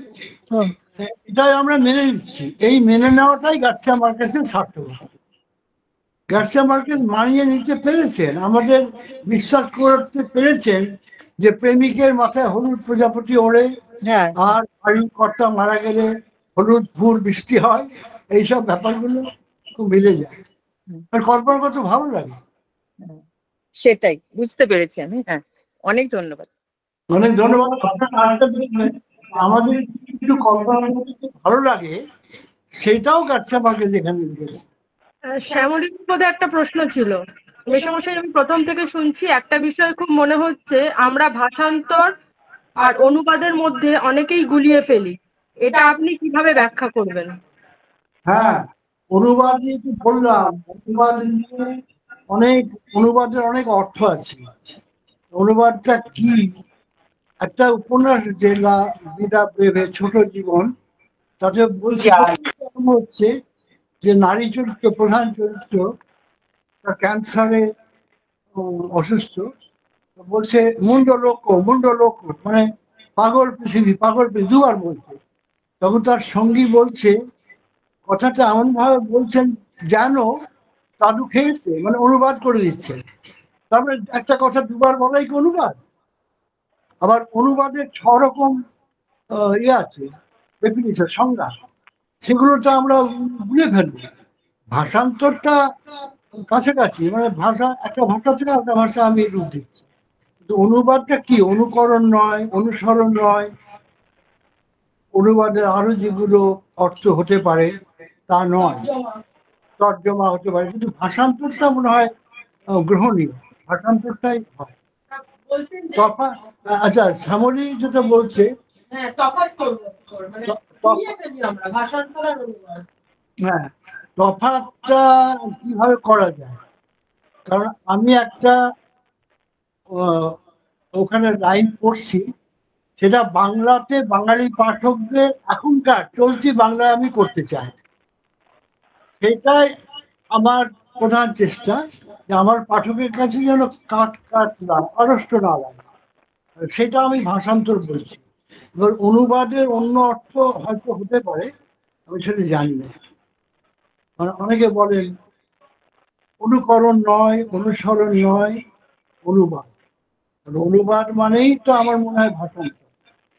হুম, এটাই আমরা মেনে নিচ্ছি। এই মেনে নেওয়াটাই গার্সিয়া মার্কেসের সার্থকতা। গার্সিয়া মার্কেস মানিয়ে নিতে পেরেছেন, আমাদের বিশ্বাস করতে পেরেছেন যে প্রেমিকের মাথায় হলুদ প্রজাপতি ওড়ে, হ্যাঁ আর বাড়ির কর্তা মারা গেলে হলুদ ফুল বৃষ্টি হয়, এইসব ব্যাপারগুলো খুব মিলে যায়। আর কল্পনা করতে ভালো লাগে। সেটাই বুঝতে পেরেছি আমি। হ্যাঁ, অনেক ধন্যবাদ। অনেক ধন্যবাদ। আপনার আরেকটা দেখবেন, আমাদের একটু কল্পনা করতে ভালো লাগে, সেটাও গার্সিয়া মার্কেস এখানে লিখেছে। শ্যামলীর মধ্যে একটা প্রশ্ন ছিল, মেসমশাই আমি প্রথম থেকে শুনছি, একটা বিষয় খুব মনে হচ্ছে আমরা ভাষান্তর আর অনুবাদের মধ্যে অনেকেই গুলিয়ে ফেলি, এটা আপনি কিভাবে ব্যাখ্যা করবেন? হ্যাঁ, অনুবাদ নিয়ে তো বললাম, অনুবাদ নিয়ে অনেক, অনুবাদের অনেক অর্থ আছে। অনুবাদটা কি? একটা উপন্যাস আছে লা ভিদা ব্রেভে, ছোট জীবন, তাতে বলছে হচ্ছে যে নারী চরিত্র, প্রধান চরিত্র, তার ক্যান্সারে অসুস্থ, বলছে মুন্ড লোক, মানে পাগল পৃথিবী, পাগল পৃথিবী দুবার বলছে। তখন তার সঙ্গী বলছে, কথাটা এমন ভাবে বলছেন যেন দাদু খেয়েছে, মানে অনুবাদ করে দিচ্ছেন। তারপরে একটা কথা দুবার বলাই কি অনুবাদ? আবার অনুবাদের 6 রকম ইয়ে আছে, ডেফিনিশন, সংজ্ঞা, সেগুলো তো আমরা ভুলে ফেলবো। ভাষান্তরটা কাছাকাছি, মানে ভাষা, একটা ভাষা থেকে একটা ভাষা আমি রূপ দিচ্ছি। কিন্তু অনুবাদটা কি? অনুকরণ নয়, অনুসরণ নয়, অনুবাদের আরো যেগুলো অর্থ হতে পারে তা নয়, তর্জমা হতে পারে, কিন্তু ভাষান্তরটা মনে হয় গ্রহণীয়, ভাষান্তরটাই হয়। তফাৎ, আচ্ছা শ্যামলী যেটা বলছে, হ্যাঁ, তফাৎটা কিভাবে করা যায়? কারণ আমি একটা ওখানে লাইন পড়ছি, সেটা বাংলাতে বাঙালি পাঠকদের এখনকার চলতি বাংলায় আমি করতে চাই। সেটাই আমার প্রধান চেষ্টা, যে আমার পাঠকের কাছে যেন কাট কাট না, আড়ষ্ট না লাগে, সেটা আমি ভাষান্তর বলছি। এবার অনুবাদের অন্য অর্থ হয়তো হতে পারে, আমি সেটা জানি না। মানে অনেকে বলেন অনুকরণ নয়, অনুসরণ নয়, অনুবাদ। অনুবাদ মানেই তো আমার মনে হয় ভাষান্তর।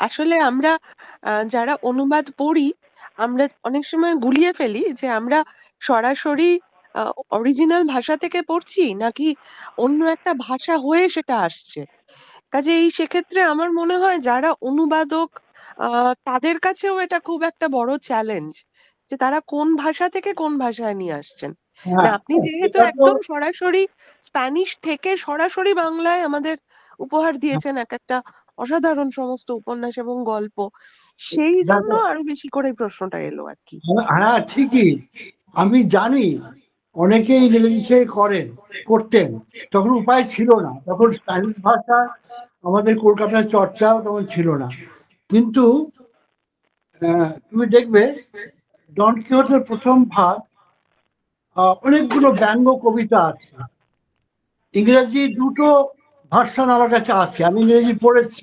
আসলে আমরা যারা অনুবাদ পড়ি, আমরা অনেক সময় গুলিয়ে ফেলি যে আমরা সরাসরি অরিজিনাল ভাষা থেকে পড়ছি নাকি অন্য একটা ভাষা হয়ে সেটা আসছে। কাজেই সেক্ষেত্রে আমার মনে হয় যারা অনুবাদক তাদের কাছেও এটা খুব একটা বড় চ্যালেঞ্জ যে তারা কোন ভাষা থেকে কোন ভাষায় নিয়ে আসছেন। না, হ্যাঁ, আপনি যেহেতু এটা তো একদম সরাসরি স্প্যানিশ থেকে সরাসরি বাংলায় আমাদের উপহার দিয়েছেন এক একটা অসাধারণ সমস্ত উপন্যাস এবং গল্প, সেই জন্য দেখো, আরো বেশি করে এই প্রশ্নটা এলো আর কি। হ্যাঁ ঠিকই, আমি জানি অনেকে ইংরেজিতে করতেন, তখন উপায় ছিল না, তখন স্প্যানিশ ভাষা আমাদের কলকাতায় চর্চাও তখন ছিল না। কিন্তু তুমি দেখবে ডন কিহতের প্রথম ভাগ, অনেকগুলো ব্যঙ্গ কবিতা আছে, ইংরেজি দুটো ভার্সন আমার কাছে আছে, আমি ইংরেজি পড়েছি,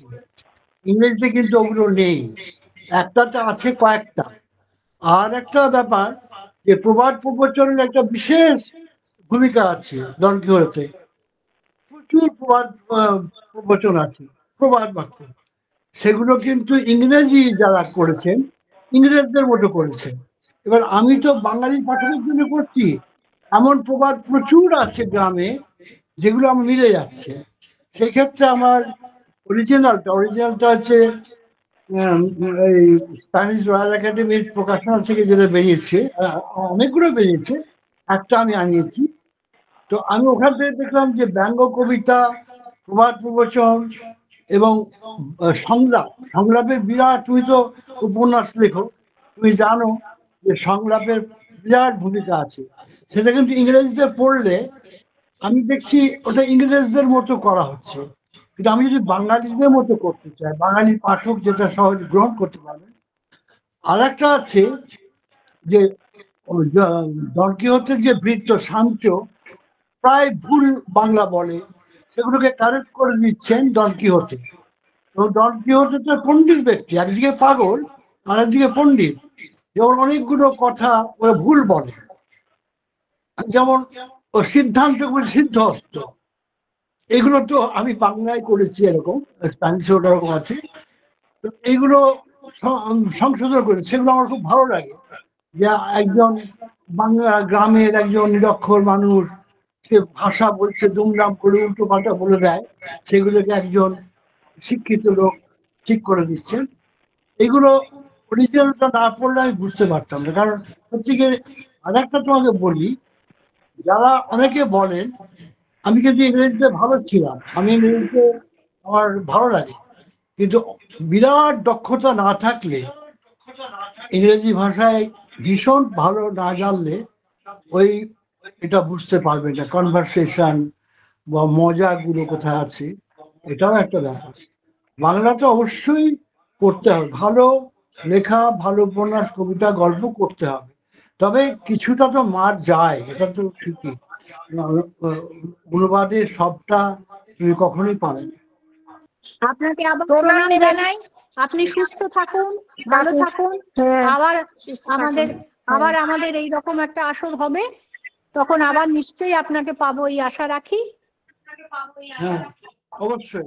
ইংরেজিতে কিন্তু ওগুলো নেই, একটাতে আছে কয়েকটা। আর একটা ব্যাপার, যে প্রবাদ প্রবচনের একটা বিশেষ ভূমিকা আছে ডন কিহোতে, প্রচুর প্রবচন আছে, প্রবাদ বাক্য, সেগুলো কিন্তু ইংরেজি যারা করেছেন ইংরেজদের মতো করেছেন। এবার আমি তো বাঙালি পাঠকের জন্য করছি, এমন প্রবাদ প্রচুর আছে গ্রামে যেগুলো আমার মিলে যাচ্ছে। সেই ক্ষেত্রে আমার অরিজিনালটা হচ্ছে এই স্প্যানিশ রয়্যাল একাডেমির প্রকাশনা থেকে যেটা বেরিয়েছে, অনেকগুলো বেরিয়েছে, একটা আমি আনিয়েছি। তো আমি ওখান থেকে দেখলাম যে ব্যঙ্গ কবিতা, প্রবাদ প্রবচন এবং সংলাপের বিরাট, তুমি তো উপন্যাস লেখো, তুমি জানো যে সংলাপের বিরাট ভূমিকা আছে। সেটা কিন্তু ইংরেজিতে পড়লে আমি দেখছি ওটা ইংরেজদের মতো করা হচ্ছে, কিন্তু আমি যদি বাঙালিদের মতো করতে চাই, বাঙালি পাঠক যেটা সহজে গ্রহণ করতে পারবেন। আর একটা আছে যে ডন কিহোতের যে বৃত্ত সাঞ্চো প্রায় ভুল বাংলা বলে, সেগুলোকে কারেক্ট করে দিচ্ছেন ডন কিহোতে। এবং ডন কিহোতে তো পণ্ডিত ব্যক্তি, একদিকে পাগল আর একদিকে পণ্ডিত, যেমন অনেকগুলো কথা ওরা ভুল বলে, যেমন ও সিদ্ধান্তগুলি সিদ্ধহস্ত, এগুলো তো আমি বাংলায় করেছি, এরকম স্প্যানিশে ওরকম আছে। তো এইগুলো সংশোধন করে, সেগুলো আমার খুব ভালো লাগে যে একজন বাংলা গ্রামের একজন নিরক্ষর মানুষ, সে ভাষা বলছে দুমদাম করে উল্টো পাল্টা বলে দেয়, সেগুলোকে একজন শিক্ষিত লোক ঠিক করে দিচ্ছেন। এগুলো অরিজিনালটা না পড়লে আমি বুঝতে পারতাম না। কারণ সত্যিকে আর একটা তোমাকে বলি, যারা অনেকে বলেন, আমি কিন্তু ইংরেজিতে ভালো ছিলাম, আমি ইংরেজিতে আমার ভালো লাগে, কিন্তু বিরাট দক্ষতা না থাকলে, ইংরেজি ভাষায় ভীষণ ভালো না জানলে ওই এটা বুঝতে পারবে না, কনভারসেশন বা মজাগুলো কোথায় আছে, এটাও একটা ব্যাপার। বাংলাটা অবশ্যই করতে হবে, ভালো লেখা, ভালো উপন্যাস, কবিতা, গল্প করতে হবে, তবে কিছুটা তো মার যায়, এটা তো ঠিকই। অনুবাদে সবটা তুমি কখনোই পাবে না। আপনাকে আবার প্রণাম প্রণাম নেবেন। জানাই। আপনি সুস্থ থাকুন, ভালো থাকুন। হ্যাঁ, আবার সুস্থ আমাদের থাকুন। আবার আমাদের এইরকম একটা আসর হবে, তখন আবার নিশ্চয়ই আপনাকে পাবো, এই আশা রাখি। হ্যাঁ, অবশ্যই।